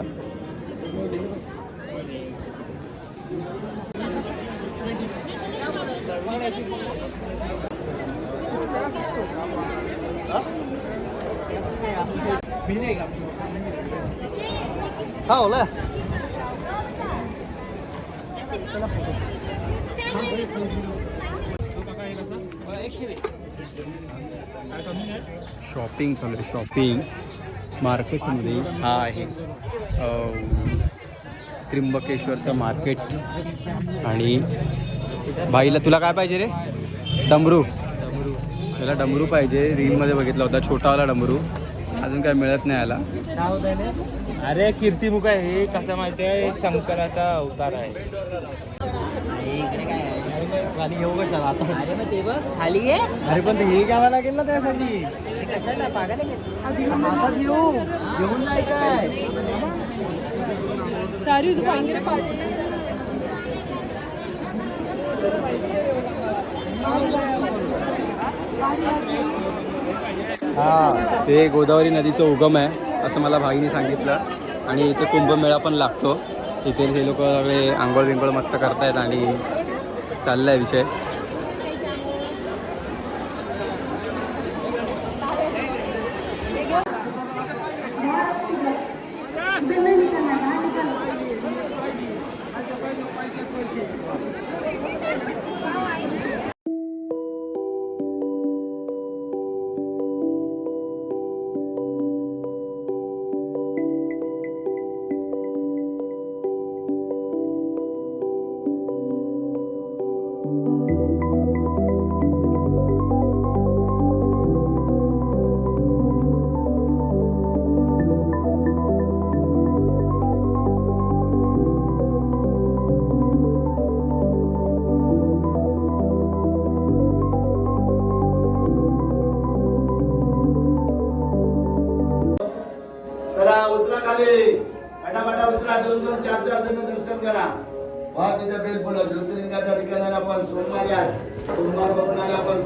Speaker 5: हा ओला
Speaker 1: शॉपिंग चालू आहे. शॉपिंग मार्केटमध्ये हा आहे त्र्यंबकेश्वरचं मार्केट. आणि बाईला तुला काय पाहिजे रे? डमरू. त्याला डमरू पाहिजे. रीलमध्ये बघितला होता छोटावाला डमरू. अजून काय मिळत नाही याला.
Speaker 4: अरे कीर्तिमुख आहे हे. कसं माहिती आहे, एक शंकराचा अवतार आहे.
Speaker 3: इकडे काय आहे?
Speaker 5: गाडी घेऊ कशाला आता?
Speaker 3: अरे मग ते बघ खाली आहे.
Speaker 5: अरे पण ते हे घ्यावं लागेल ना त्यासाठी.
Speaker 3: कशाला पागायला घेत?
Speaker 5: हातात घेऊन नाही काय.
Speaker 1: हा ते गोदावरी नदीचं उगम आहे असं मला भाईने सांगितलं. आणि इथे कुंभमेळा पण लागतो. इथे हे लोक सगळे आंघोळ बिंघोळ मस्त करतायत आणि चाललाय विषय.
Speaker 7: उतरा खाली फटाफटा उतरा. 2-2 4-4 जण दर्शन करा. वा तिथे बेल बोला. ज्योतिर्लिंगाच्या ठिकाणाला आपण सोमवारी आहे. सोमवार बघून आले आपण.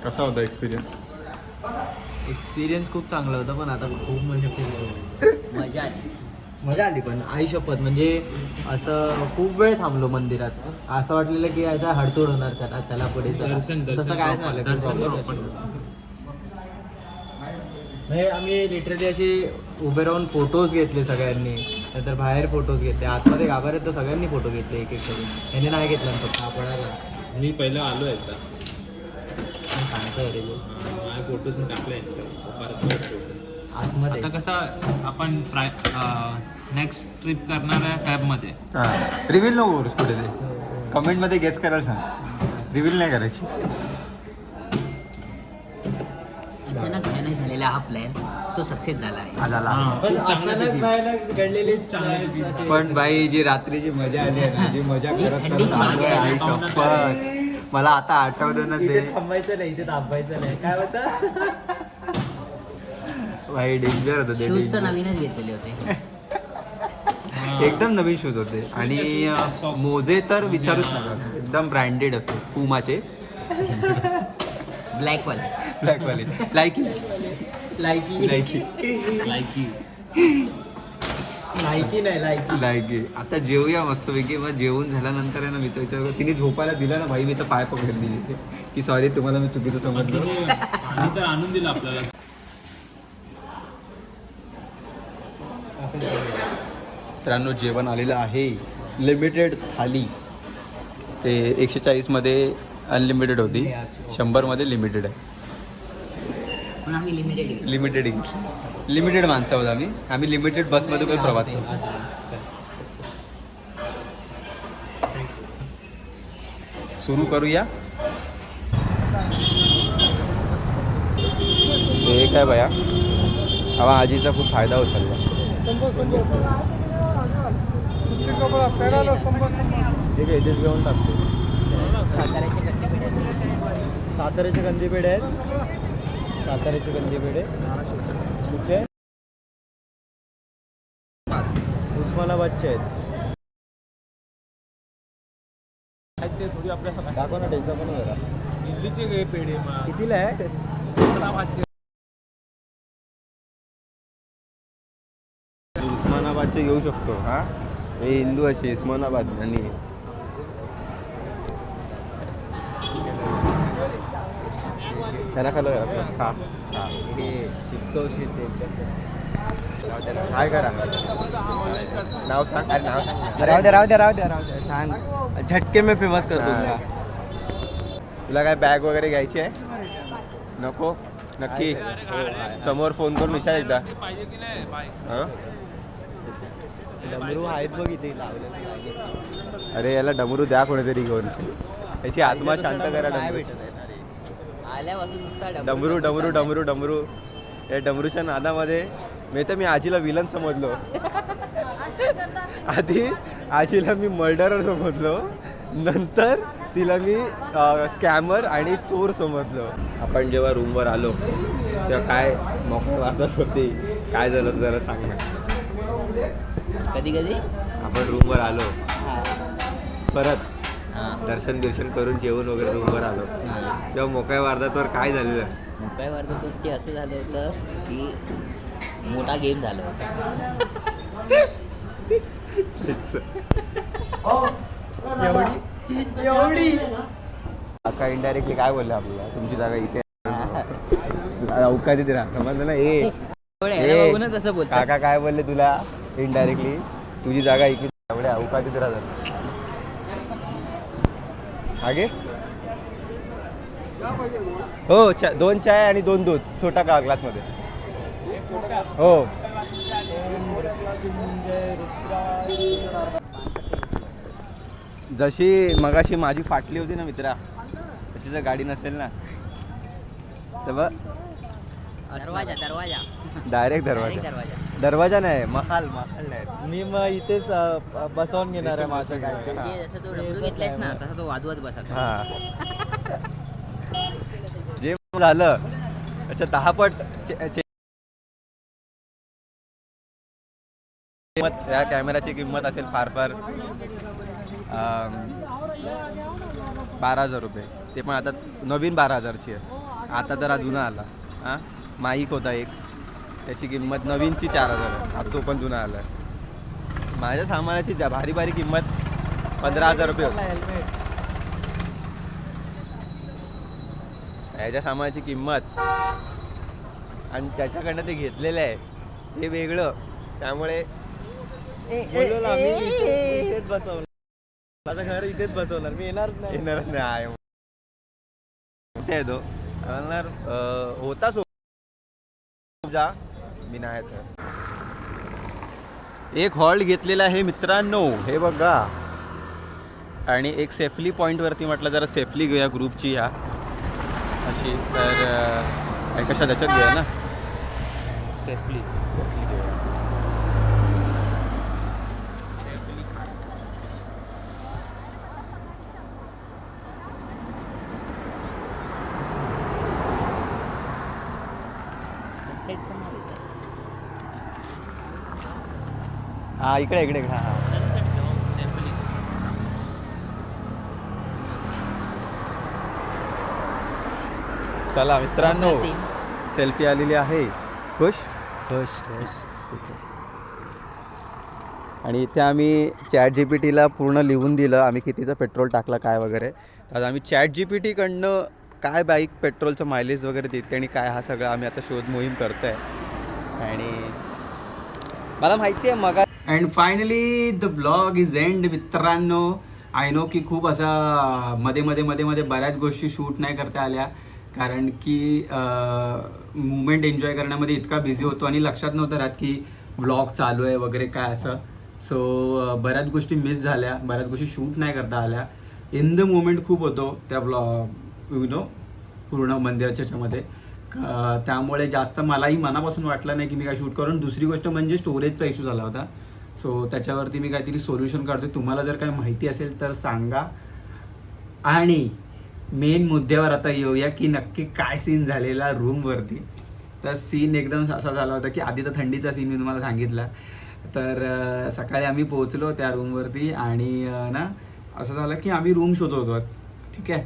Speaker 1: कसा होता एक्सपिरियन्स?
Speaker 5: एक्सपिरियन्स खूप चांगला होता. पण आता खूप म्हणजे खूप
Speaker 3: मजा आली.
Speaker 5: पण आई शपथ म्हणजे असं खूप वेळ थांबलो मंदिरात. असं वाटलेलं की असं हडतोड होणार. चला पुढे चला. तसं काय झालं म्हणजे आम्ही लिटरली असे उभे राहून फोटोज घेतले सगळ्यांनी. नंतर बाहेर फोटोज घेतले. आतमध्ये गाभाऱ्यात तर सगळ्यांनी फोटो घेतले एक एक करून. याने नाही घेतला फक्त आपणाला.
Speaker 4: मी पहिलं आलो एकदा.
Speaker 5: सांगतोय रे
Speaker 4: माझे फोटोज मी टाकले परत.
Speaker 5: आतमध्ये
Speaker 4: आता कसं आपण नेक्स्ट ट्रिप करणार आहे कॅबमध्ये.
Speaker 1: हां रिव्हील नको करूस कुठे ते. कमेंटमध्ये गेस करायला सांग. रिव्हील नाही करायची.
Speaker 3: अचानक अचानक झालेला हा प्लॅन तो सक्सेस झाला आहे.
Speaker 1: हा झाला.
Speaker 5: पण अचानक भयानक घडलेलीच
Speaker 1: पण बाई जी रात्रीची मजा आली आहे ना, जी मजा करत
Speaker 3: थंडीची
Speaker 1: करत आलो
Speaker 3: मजा
Speaker 1: आहे,
Speaker 3: आहे.
Speaker 1: आई शपथ. मला आता आठवतं ना
Speaker 5: इथे
Speaker 1: ते
Speaker 5: थांबायचं नाही, इथे थांबायचं नाही. काय होतं?
Speaker 1: भाई डेंजर होतं ते
Speaker 3: शूज तर
Speaker 1: danger.
Speaker 3: नवीनच घेतलेले होते.
Speaker 1: एकदम नवीन शूज होते आणि मोजे तर विचारूच नका, एकदम ब्रँडेड होते पुमाचे
Speaker 3: ब्लॅकवाले.
Speaker 1: ब्लॅकवाले लायकी
Speaker 5: लायकी
Speaker 1: लायकी
Speaker 5: लायकी नाही लायकी.
Speaker 1: लायकी. आता जेवूया मस्तपैकी. मग जेवून झाल्यानंतर आहे ना मी विचार तिने झोपायला दिलं ना भाई, मी तर पाय पकडली की सॉरी तुम्हाला मी चुकीचं समजलं.
Speaker 4: आणि तर आणून दिलं आपल्याला.
Speaker 1: मित्रांनो जेवण आलेलं आहे, लिमिटेड थाली. ते 140मध्ये अनलिमिटेड होती, 100मध्ये लिमिटेड आहे.
Speaker 3: पण आम्ही लिमिटेड
Speaker 1: लिमिटेड माणसं आहोत आम्ही लिमिटेड बसमध्ये पण प्रवास करतो. सुरू करूया. हे काय बया, हवा आजीचा खूप फायदा होत चालला.
Speaker 5: ठीक आहे, इथेच घेऊन टाकतो. साताऱ्याचे कंदी पेढे आहेत. साताऱ्याचे कंदी पेढे कुठचे? उस्मानाबादचे आहेत.
Speaker 4: ते थोडी आपल्या
Speaker 5: दाखव ना, टेस्ट पण जरा.
Speaker 4: दिल्लीचे गे पेढे मग
Speaker 5: कितीला आहे?
Speaker 1: उस्मानाबादचे घेऊ शकतो. हा हे हिंदू असे उस्मानाबाद आणि त्याला खाल्लं खा
Speaker 5: चित्तोशी ते
Speaker 1: काय करा नाव सांग. अरे नाव सांग.
Speaker 5: राहू दे सांग. झटके में फेमस कर दूंगा.
Speaker 1: तुला काय बॅग वगैरे घ्यायची आहे? नको? नक्की समोर फोन करून विचार एकदा.
Speaker 4: पाहिजे की नाही बाय.
Speaker 1: हां
Speaker 5: डमरू आहेत बघ इथे लावले.
Speaker 1: अरे याला डमरू द्या कोणीतरी घेऊन, याची आत्मा शांत करा. डमरू
Speaker 3: आल्यापासून नुसता
Speaker 1: डमरू डमरू डमरू डमरू या डमरूच्या नादामध्ये मी आजीला विलन समजलो. आधी आजीला मी मर्डरर समजलो, नंतर तिला मी स्कॅमर आणि चोर समजलो. आपण जेव्हा रूमवर आलो तेव्हा काय मोकळी वाजत होती, काय झालं जरा सांग ना.
Speaker 3: कधी
Speaker 1: आपण रूमवर आलो, परत
Speaker 3: हां
Speaker 1: दर्शन करून जेवण वगैरे रूमवर आलो, तेव्हा मोकळ्या वार्दातवर काय झालेलं?
Speaker 3: मोबाईल वाटतं ते असं झालं होतं की मोठा गेम झाला होता.
Speaker 5: एवढी
Speaker 1: काका इनडायरेक्टली काय बोलले आपल्याला, तुमची जागा इथे अवकाळीत राहा, समजलं ना.
Speaker 3: याला बघूनच असं बोलतात.
Speaker 1: काका काय बोलले तुला इनडायरेक्टली, तुझी जागा इकडे एवढ्या अवकाळीत राहतात. आगे हो 2 चाय आणि 2 दूध छोटा का ग्लासमध्ये. हो जशी मगाशी माझी फाटली होती ना मित्रा, तशी जर गाडी नसेल ना तर बघ
Speaker 3: दरवाजा
Speaker 1: डायरेक्ट दरवाजा नाही, महाल नाही.
Speaker 5: मी मग इथेच बसवून घेणार आहे माझं काय.
Speaker 3: जसं तो डमरू घेतलायस ना तसा तो वाजवत बसत.
Speaker 1: हा जे झालं अच्छा 10 पट किंमत, या कॅमेराची किंमत असेल फार 12,000 रुपये. ते पण आता नवीन 12,000ची आहे. आता तर हा जुना आला. हां माईक होता एक, त्याची किंमत नवीनची 4,000 आहे. आता तो पण जुना आला आहे. माझ्या सामानाची भारी भारी किंमत 15,000 रुपये होती.
Speaker 5: हेल्मेट
Speaker 1: याच्या सामानाची किंमत आणि त्याच्याकडनं ते घेतलेलं आहे हे वेगळं. त्यामुळे
Speaker 5: बोललो ना, मी इथेच बसवणार. माझं घर इथेच बसवणार, मी येणार
Speaker 1: नाही. कुठे आहे तो म्हणणार होता जा मी नाही तर. एक हॉल्ट घेतलेला आहे मित्रांनो, हे बघा. आणि एक सेफली पॉईंटवरती म्हटलं जरा सेफली घेऊया ग्रुपची ह्या अशी. तर
Speaker 2: आणि कशा त्याच्यात घेऊया ना
Speaker 3: सेफली सनसेट पण नाही इथं.
Speaker 2: हा इकडे इकडे इकडे हा
Speaker 3: सनसेट घेऊन सेफली.
Speaker 2: चला मित्रांनो
Speaker 3: तीन.
Speaker 2: सेल्फी आलेली आहे खुश
Speaker 5: खुश खुश
Speaker 2: आणि इथे आम्ही ChatGPTला पूर्ण लिहून दिलं आम्ही कितीचं पेट्रोल टाकलं काय वगैरे. तर आम्ही ChatGPTकडनं काय बाईक पेट्रोलचं मायलेज वगैरे देते आणि काय हा सगळा आम्ही आता शोध मोहीम करतो आहे. आणि मला माहिती आहे मग
Speaker 1: and finally the blog is end मित्रांनो. आय नो की खूप असा मध्ये मध्ये मध्ये मध्ये बऱ्याच गोष्टी शूट नाही करता आल्या कारण की मुवमेंट एन्जॉय करण्यामध्ये इतका बिझी होतो आणि लक्षात नव्हतं राहत की ब्लॉग चालू आहे वगैरे काय असं. सो बऱ्याच गोष्टी मिस झाल्या, बऱ्याच गोष्टी शूट नाही करता आल्या. इन द मुवमेंट खूप होतो त्या पूर्ण मंदिराच्या ह्याच्यामध्ये. त्यामुळे जास्त मलाही मनापासून वाटलं नाही की मी काय शूट करून. दुसरी गोष्ट म्हणजे स्टोरेजचा इश्यू झाला होता. सो त्याच्यावरती मी काहीतरी सोल्युशन काढतो. तुम्हाला जर काही माहिती असेल तर सांगा. आणि मेन मुद्द्यावर आता येऊया की नक्की काय सीन झालेला रूमवरती. तर सीन एकदम असा झाला होता की आधी तर थंडीचा सीन मी तुम्हाला सांगितला. तर सकाळी आम्ही पोहोचलो त्या रूमवरती आणि ना असं झालं की आम्ही रूम शोधत होतो, ठीक आहे.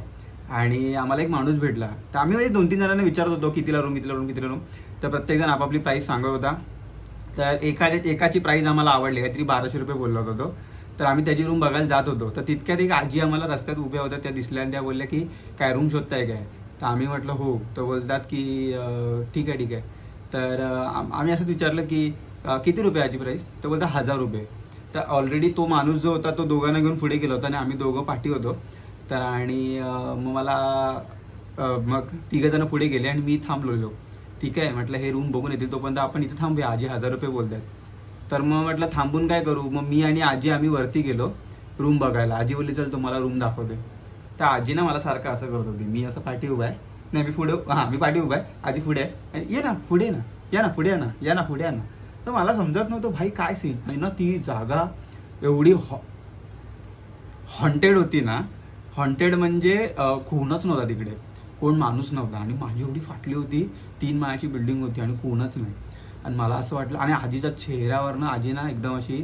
Speaker 1: आणि आम्हाला एक माणूस भेटला. तर आम्ही म्हणजे 2-3 जणांना विचारत होतो कितीला रूम कितीला रूम कितीला रूम. तर प्रत्येकजण आपापली प्राईस सांगत होता. तर एकाची प्राईस आम्हाला आवडली, काहीतरी 1200 रुपये बोलला होता तो. तर आम्ही त्याची रूम बघायला जात होतो. तर तितक्यात एक आजी आम्हाला रस्त्यात उभ्या होत्या, त्या दिसल्या आणि त्या बोलल्या की काय रूम शोधताय काय. तर आम्ही म्हटलं हो. तर बोलतात की ठीक आहे ठीक आहे. तर आम्ही असंच विचारलं की किती रुपये आजी प्राईस. तर बोलतात 1000 रुपये. तर ऑलरेडी तो माणूस जो होता तो दोघांना घेऊन पुढे गेला होता आणि आम्ही दोघं पाठी होतो. तर आणि मग मला मग तिघंजणं पुढे गेले आणि मी थांबलेलो. ठीक आहे म्हटलं हे रूम बघून येतील तोपर्यंत आपण इथे थांबूया, आजी 1000 रुपये बोलत आहेत. तर मग म्हटलं थांबून काय करू. मग मी आणि आजी आम्ही वरती गेलो रूम बघायला. आजी बोलली चल तुम्हाला रूम दाखवते. तर आजी ना मला सारखं असं करत होती. मी असं पाठी उभा आहे, नाही मी पुढे, हां मी पाठी उभा आहे, आजी पुढे आहे, ये ना पुढे ना, या ना पुढे या ना, या ना पुढे या ना. तर मला समजत नव्हतं भाई काय सीन आहे ना. ती जागा एवढी हॉन्टेड होती ना. हॉन्टेड म्हणजे कोणच नव्हता तिकडे, कोण माणूस नव्हता. आणि माझी एवढी फाटली होती, 3 माळ्याची बिल्डिंग होती आणि कोणच नाही. आणि मला असं वाटलं आणि आजीच्या चेहऱ्यावरनं आजी ना एकदम अशी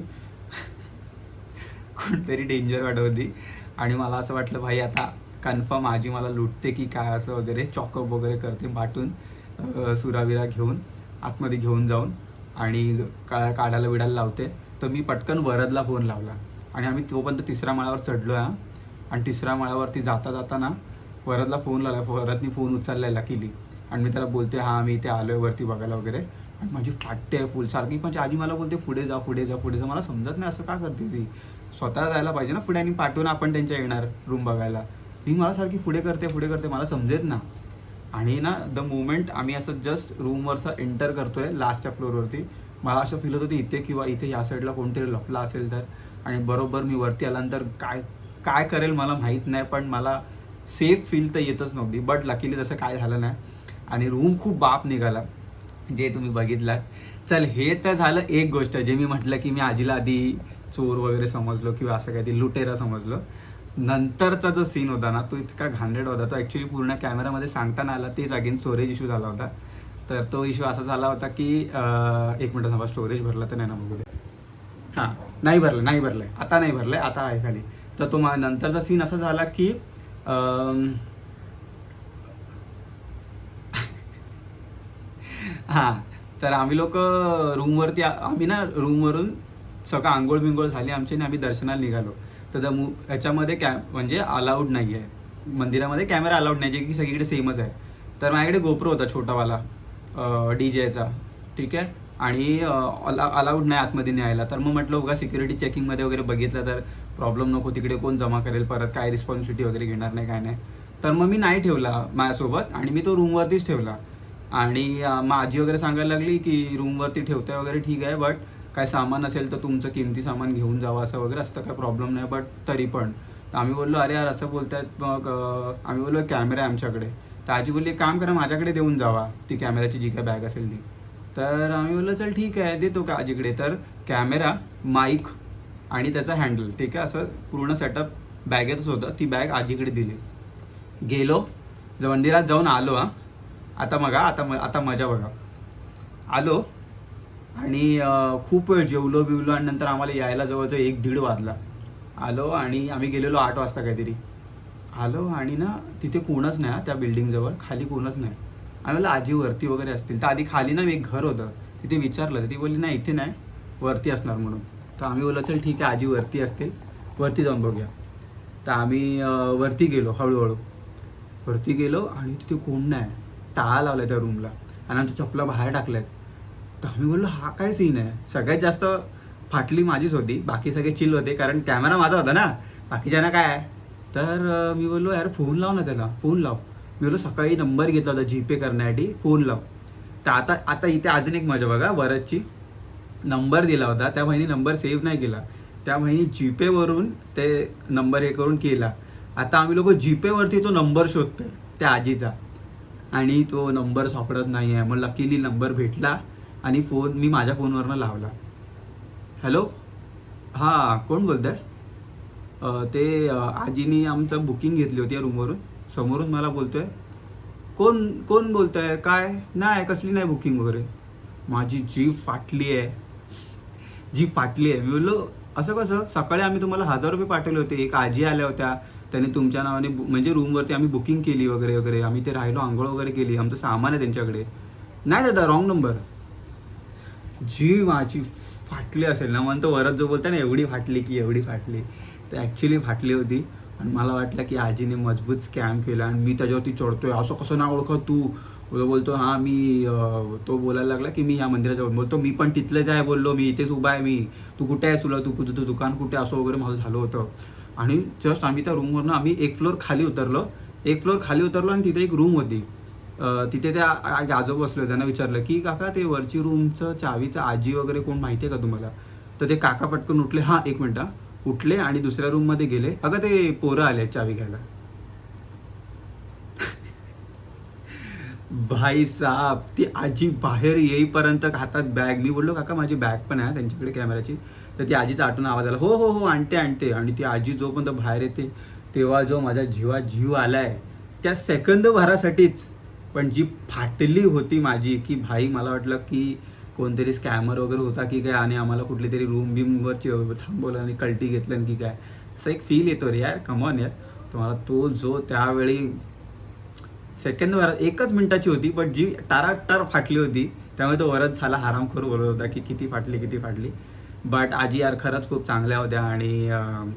Speaker 1: कोणतरी डेंजर वाटत होती. आणि मला असं वाटलं भाई आता कन्फर्म आजी मला लुटते की काय असं वगैरे. चॉकअप वगैरे करते बाटून सुराविरा घेऊन आतमध्ये घेऊन जाऊन आणि काढायला बिडायला लावते. तर मी पटकन वरदला फोन लावला आणि आम्ही तोपर्यंत 3ऱ्या माळ्यावर चढलो आहे. आणि 3ऱ्या माळ्यावरती जाता जाताना वरदला फोन लावला. वरदनी फोन उचललेला केली आणि मी त्याला बोलते हां मी इथे आलो आहे वरती बघायला वगैरे. आणि माझी फाटते आहे फुल सारखी. पण आजी मला बोलते पुढे जा पुढे जा पुढे जा. मला समजत नाही असं का करते ती. स्वतः जायला पाहिजे ना पुढे आणि पाठवून आपण त्यांच्या येणार रूम बघायला. ही मला सारखी पुढे करते मला समजेत ना. आणि ना द मुवमेंट आम्ही असं जस्ट रूमवरचं एंटर करतोय लास्टच्या फ्लोअरवरती, मला असं फील होत होती इथे किंवा इथे या साईडला कोणतरी लपला असेल तर. आणि बरोबर मी वरती आल्यानंतर काय काय करेल मला माहीत नाही, पण मला सेफ फील तर येतच नव्हती. बट लकीली तसं काय झालं नाही. आणि रूम खूप बाप निघाला जे तुम्ही बघितलात. चल हे तर झालं एक गोष्ट जे मी म्हटलं की मी आजीला आधी चोर वगैरे समजलो किंवा असं काही लुटेरा समजलो. नंतरचा जो सीन होता ना तो इतका घाणेरडा होता. तो ॲक्च्युली पूर्ण कॅमेरामध्ये सांगता नाही आला. तेच अगेन स्टोरेज इश्यू झाला होता. तर तो इश्यू असा झाला होता की 1 मिनटं थांबा, स्टोरेज भरला तर नाही ना बघू दे. हां नाही भरलं आहे, आता नाही भरलं आहे, आता आहे खाली. तर तो नंतरचा सीन असा झाला की हां तर आम्ही लोक रूमवरती आम्ही ना रूमवरून सगळं आंघोळ बिंघोळ झाली आमची आणि आम्ही दर्शनाला निघालो. तर ह्याच्यामध्ये म्हणजे अलाउड नाही आहे मंदिरामध्ये, कॅमेरा अलाउड नाही, जे की सगळीकडे सेमच आहे. तर माझ्याकडे गोप्रो होता छोटावाला DJचा, ठीक आहे. आणि अलाउड नाही आतमध्ये न्यायला. तर मग म्हटलं बघा सिक्युरिटी चेकिंगमध्ये वगैरे बघितलं तर प्रॉब्लेम नको, तिकडे कोण जमा करेल परत, काय रिस्पॉन्सिबिलिटी वगैरे घेणार नाही काय नाही. तर मग मी नाही ठेवला माझ्यासोबत आणि मी तो रूमवरतीच ठेवला. आणि मग आजी वगैरे सांगायला लागली की रूमवरती ठेवताय वगैरे ठीक आहे, बट काय सामान असेल तर तुमचं किमती सामान घेऊन जावं असं वगैरे असतं, काय प्रॉब्लेम नाही. बट तरी पण आम्ही बोललो अरे यार असं बोलतायत. मग आम्ही बोललो कॅमेरा आहे आमच्याकडे. तर आजी बोलली एक काम करा माझ्याकडे देऊन जावा ती कॅमेऱ्याची जी काय बॅग असेल ती. तर आम्ही बोललो चल ठीक आहे देतो का आजीकडे. तर कॅमेरा, माईक आणि त्याचा हँडल ठीक आहे असं पूर्ण सेटअप बॅगेतच होतं. ती बॅग आजीकडे दिली. गेलो मंदिरात जाऊन आलो. आता मजा बघा. आलो आणि खूप वेळ जेवलो बिवलो आणि नंतर आम्हाला यायला जवळजवळ 1-1:30 वाजला. आलो आणि आम्ही गेलेलो 8 वाजता काहीतरी. आलो आणि ना तिथे कोणच नाही त्या बिल्डिंगजवळ, खाली कोणच नाही. आम्ही बोललो आजी वरती वगैरे असतील. तर आधी खाली ना एक घर होतं तिथे विचारलं तर ती बोलली नाही इथे नाही वरती असणार म्हणून. तर आम्ही बोललो चल ठीक आहे आजी वरती असतील, वरती जाऊन बघूया. तर आम्ही वरती गेलो हळूहळू. वरती गेलो आणि तिथे कोण नाही, टाळा लावला त्या रूमला आणि आमच्या चपला बाहेर टाकल्यात. तर आम्ही बोललो हा काय सीन आहे. सगळ्यात जास्त फाटली माझीच होती, बाकी सगळे चिल होते कारण कॅमेरा माझा होता ना, बाकीच्यांना काय आहे. तर मी बोललो यार फोन लाव ना त्याला, फोन लाव. मी बोललो सकाळी नंबर घेतला होता जीपे करण्यासाठी, फोन लाव. तर आता इथे अजून एक मजा बघा वरदची. नंबर दिला होता त्या बहिणी, नंबर सेव्ह नाही केला. त्या बहिणी जीपेवरून ते नंबर हे करून केला. आता आम्ही लोक जीपेवरती तो नंबर शोधतोय त्या आजीचा आणि तो नंबर सापडत नाही आहे. मग लकीली नंबर भेटला आणि फोन मी माझ्या फोनवरनं लावला. हॅलो हां कोण बोलत आहे. ते आजीनी आमचं बुकिंग घेतली होती या रूमवरून. समोरून मला बोलतोय कोण बोलत आहे काय नाही कसली नाही बुकिंग वगैरे. माझी जीभ फाटली आहे. मी बोललो असं कसं, सकाळी आम्ही तुम्हाला 1000 रुपये पाठवले होते, एक आजी आल्या होत्या त्यांनी तुमच्या नावाने म्हणजे रूमवरती आम्ही बुकिंग केली वगैरे वगैरे, आम्ही ते राहिलो, आंघोळ वगैरे केली, आमचं सामान आहे त्यांच्याकडे. नाही दादा रॉंग नंबर. जी माझी फाटली असेल ना म्हणतो वरद जो बोलता ना एवढी फाटली तर ॲक्च्युली फाटली होती. आणि मला वाटलं की आजीने मजबूत स्कॅम केला आणि मी त्याच्यावरती चढतोय असं कसं ना ओळखत तू. बोलतो हां मी तो बोलायला लागला की मी या मंदिराजवळ. बोलतो मी पण तिथलंच आहे. बोललो मी इथेच उभा आहे. मी तू कुठे आहेस, तुला तुझं दुकान कुठे असं वगैरे माझं झालं होतं. आणि जस्ट आम्ही त्या रूमवरनं आम्ही 1 फ्लोअर खाली उतरलो आणि तिथे एक रूम होती. तिथे त्या आजोबा बसले होते. त्यांना विचारलं की काका ते वरची रूमचं चावीचं आजी वगैरे कोण माहिती आहे का तुम्हाला. तर ते काका पटकन उठले, हां 1 मिनटं उठले आणि दुसऱ्या रूममध्ये गेले. अगं ते पोरं आले चावी घ्यायला. भाई साहब ती आजी बाहेर येईपर्यंत हातात बॅग. मी बोललो काका माझी बॅग पण आहे त्यांच्याकडे कॅमेराची. तर ती आजीचा आठवून आवाज आला हो आणते. आणि ती आजी जोपर्यंत बाहेर येते तेव्हा जो माझ्या जीवात जीव आलाय त्या सेकंदभरासाठीच. पण जी फाटली होती माझी की भाई मला वाटलं की कोणतरी स्कॅमर वगैरे होता की काय आणि आम्हाला कुठली तरी रूम बीमवरची थांबवलं आणि कल्टी घेतलं की काय असं एक फील येतो रे यार. कमॉन यार. तुम्हाला तो जो त्यावेळी सेकंदभरात 1च मिनिटाची होती पण जी टाराटार फाटली होती. त्यामुळे तो वरच झाला हरामखोर बोलत होता की किती फाटली. बट आजी यार खरंच खूप चांगल्या होत्या. आणि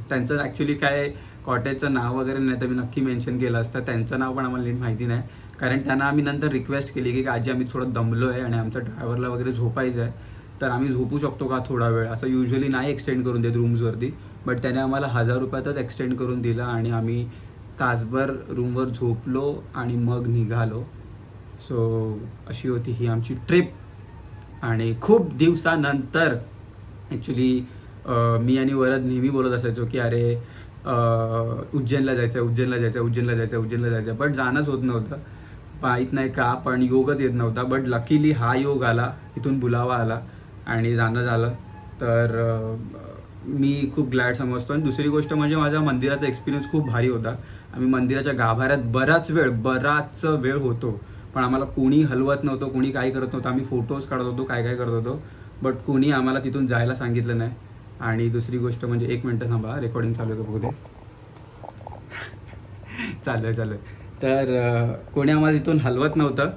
Speaker 1: त्यांचं ॲक्च्युली काय कॉटेजचं नाव वगैरे नाही तर मी नक्की मेन्शन केलं असतं. त्यांचं नाव पण आम्हाला नीट माहिती नाही कारण त्यांना आम्ही नंतर रिक्वेस्ट केली की आजी आम्ही थोडं दमलो आहे आणि आमचं ड्रायव्हरला वगैरे झोपायचं आहे तर आम्ही झोपू शकतो का थोडा वेळ. असं युजली नाही एक्सटेंड करून देत रूम्सवरती. बट त्याने आम्हाला 1000 रुपयातच एक्सटेंड करून दिला आणि आम्ही तासभर रूमवर झोपलो आणि मग निघालो. सो अशी होती ही आमची ट्रिप. आणि खूप दिवसानंतर ॲक्च्युली मी आणि वरद नेहमी बोलत असायचो की अरे उज्जैनला जायचं बट जाणंच होत नव्हतं. माहीत नाही का पण योगच येत नव्हता. बट लकीली हा योग आला, इथून बुलावा आला आणि जाणं झालं. तर मी खूप ग्लॅड समजतो. आणि दुसरी गोष्ट म्हणजे माझ्या मंदिराचा एक्सपिरियन्स खूप भारी होता. आम्ही मंदिराच्या गाभाऱ्यात बराच वेळ होतो पण आम्हाला कोणी हलवत नव्हतं, कोणी काही करत नव्हतं. आम्ही फोटोज काढत होतो, काय करत होतो बट कोणी आम्हाला तिथून जायला सांगितलं नाही. आणि दुसरी गोष्ट म्हणजे 1 मिनटं थांबा रेकॉर्डिंग चालू आहे का बघू दे. चालू आहे. तर कोणी आम्हाला तिथून हलवत नव्हतं.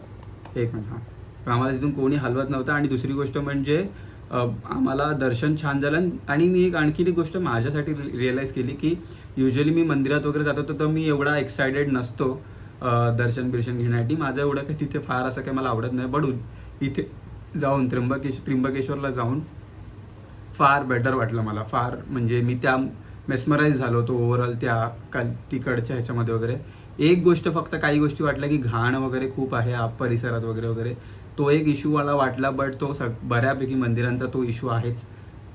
Speaker 1: 1 मिनिट हां आम्हाला तिथून कोणी हलवत नव्हतं. आणि दुसरी गोष्ट म्हणजे आम्हाला दर्शन छान झालं. आणि मी आणखीन एक गोष्ट माझ्यासाठी रिअलाईज केली की युजली मी मंदिरात वगैरे जात होतो तर मी एवढा एक्सायटेड नसतो दर्शन घेण्यासाठी. माझं एवढं काही तिथे फार असं काही मला आवडत नाही. बट इथे जाऊन त्र्यंबकेश्वरला जाऊन फार बेटर वाटलं मला. फार म्हणजे मी त्या मेस्मराईज झालो होतो ओव्हरऑल त्या तिकडच्या ह्याच्यामध्ये वगैरे. एक गोष्ट फक्त काही गोष्टी वाटल्या की घाण वगैरे खूप आहे परिसरात वगैरे तो एक इश्यू मला वाटला. बट तो बऱ्यापैकी मंदिरांचा तो इश्यू आहेच.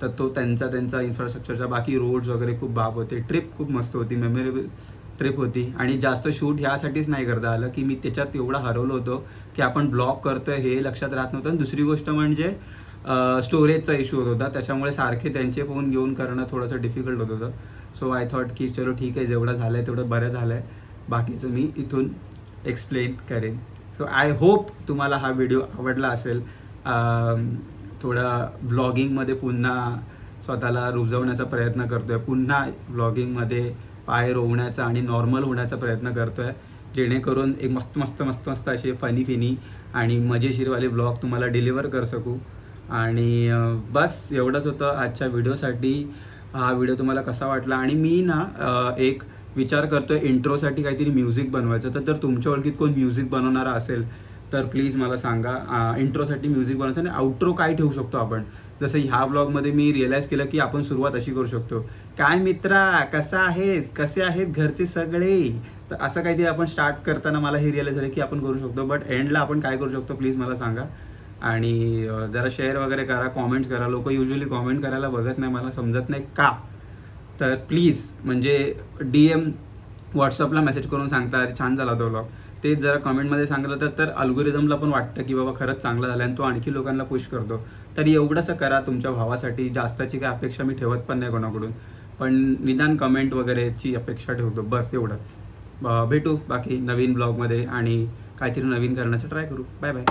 Speaker 1: तर तो त्यांचा इन्फ्रास्ट्रक्चरचा बाकी रोड्स वगैरे खूप बाब होते. ट्रिप खूप मस्त होती, ट्रिप होती आणि जास्त शूट ह्यासाठीच नाही करता आलं की मी त्याच्यात एवढा हरवलो होतो की आपण ब्लॉग करतोय हे लक्षात राहत नव्हतं. आणि दुसरी गोष्ट म्हणजे स्टोरेजचा इश्यू होत होता, त्याच्यामुळे सारखे त्यांचे फोन घेऊन करणं थोडंसं डिफिकल्ट होत होतं. सो आय थॉट की चलो ठीक आहे, जेवढं झालं आहे तेवढं बरं झालं आहे, बाकीचं मी इथून एक्सप्लेन करेन. सो आय होप तुम्हाला हा व्हिडिओ आवडला असेल. थोडा व्लॉगिंगमध्ये पुन्हा स्वतःला रुजवण्याचा प्रयत्न करतो आहे, पुन्हा व्लॉगिंगमध्ये पाय रोवण्याचा आणि नॉर्मल होण्याचा प्रयत्न करतो आहे, जेणेकरून एक मस्त मस्त मस्त मस्त असे फनी आणि मजेशीरवाले व्लॉग तुम्हाला डिलिव्हर कर सकू. आणि बस एवढंच होतं आजच्या व्हिडिओसाठी. हा व्हिडिओ तुम्हाला कसा वाटला? आणि मी ना एक विचार करतो आहे इंट्रोसाठी काहीतरी म्युझिक बनवायचं. तर जर तुमच्या ओळखीत कोण म्युझिक बनवणारा असेल तर प्लीज मला सांगा. इंट्रोसाठी म्युझिक बनवायचं आणि आउट्रो काय ठेवू शकतो आपण. जसं ह्या ब्लॉगमध्ये मी रिअलाईज केलं की आपण सुरुवात अशी करू शकतो, काय मित्रा कसा आहेस, कसे आहेत घरचे सगळे. तर असं काहीतरी आपण स्टार्ट करताना मला हे रिअलाईज झालं की आपण करू शकतो. बट एंडला आपण काय करू शकतो प्लीज मला सांगा. आणि जरा शेअर वगैरे करा, कॉमेंट्स करा. लोक युजली कॉमेंट करायला बघत नाही, मला समजत नाही का. तर प्लीज म्हणजे DM व्हॉट्सअपला मेसेज करून सांगता अरे छान झाला तो व्लॉग, ते जरा कमेंटमध्ये सांगितलं तर अल्गोरिदमला पण वाटतं की बाबा खरंच चांगला झाला आणि तो आणखी लोकांना पुश करतो. तर एवढंसं करा तुमच्या भावासाठी. जास्ताची काय अपेक्षा मी ठेवत पण नाही कोणाकडून, पण निदान कमेंट वगैरेची अपेक्षा ठेवतो, बस एवढंच. भेटू बाकी नवीन ब्लॉगमध्ये आणि काहीतरी नवीन करण्याचं ट्राय करू. Bye bye.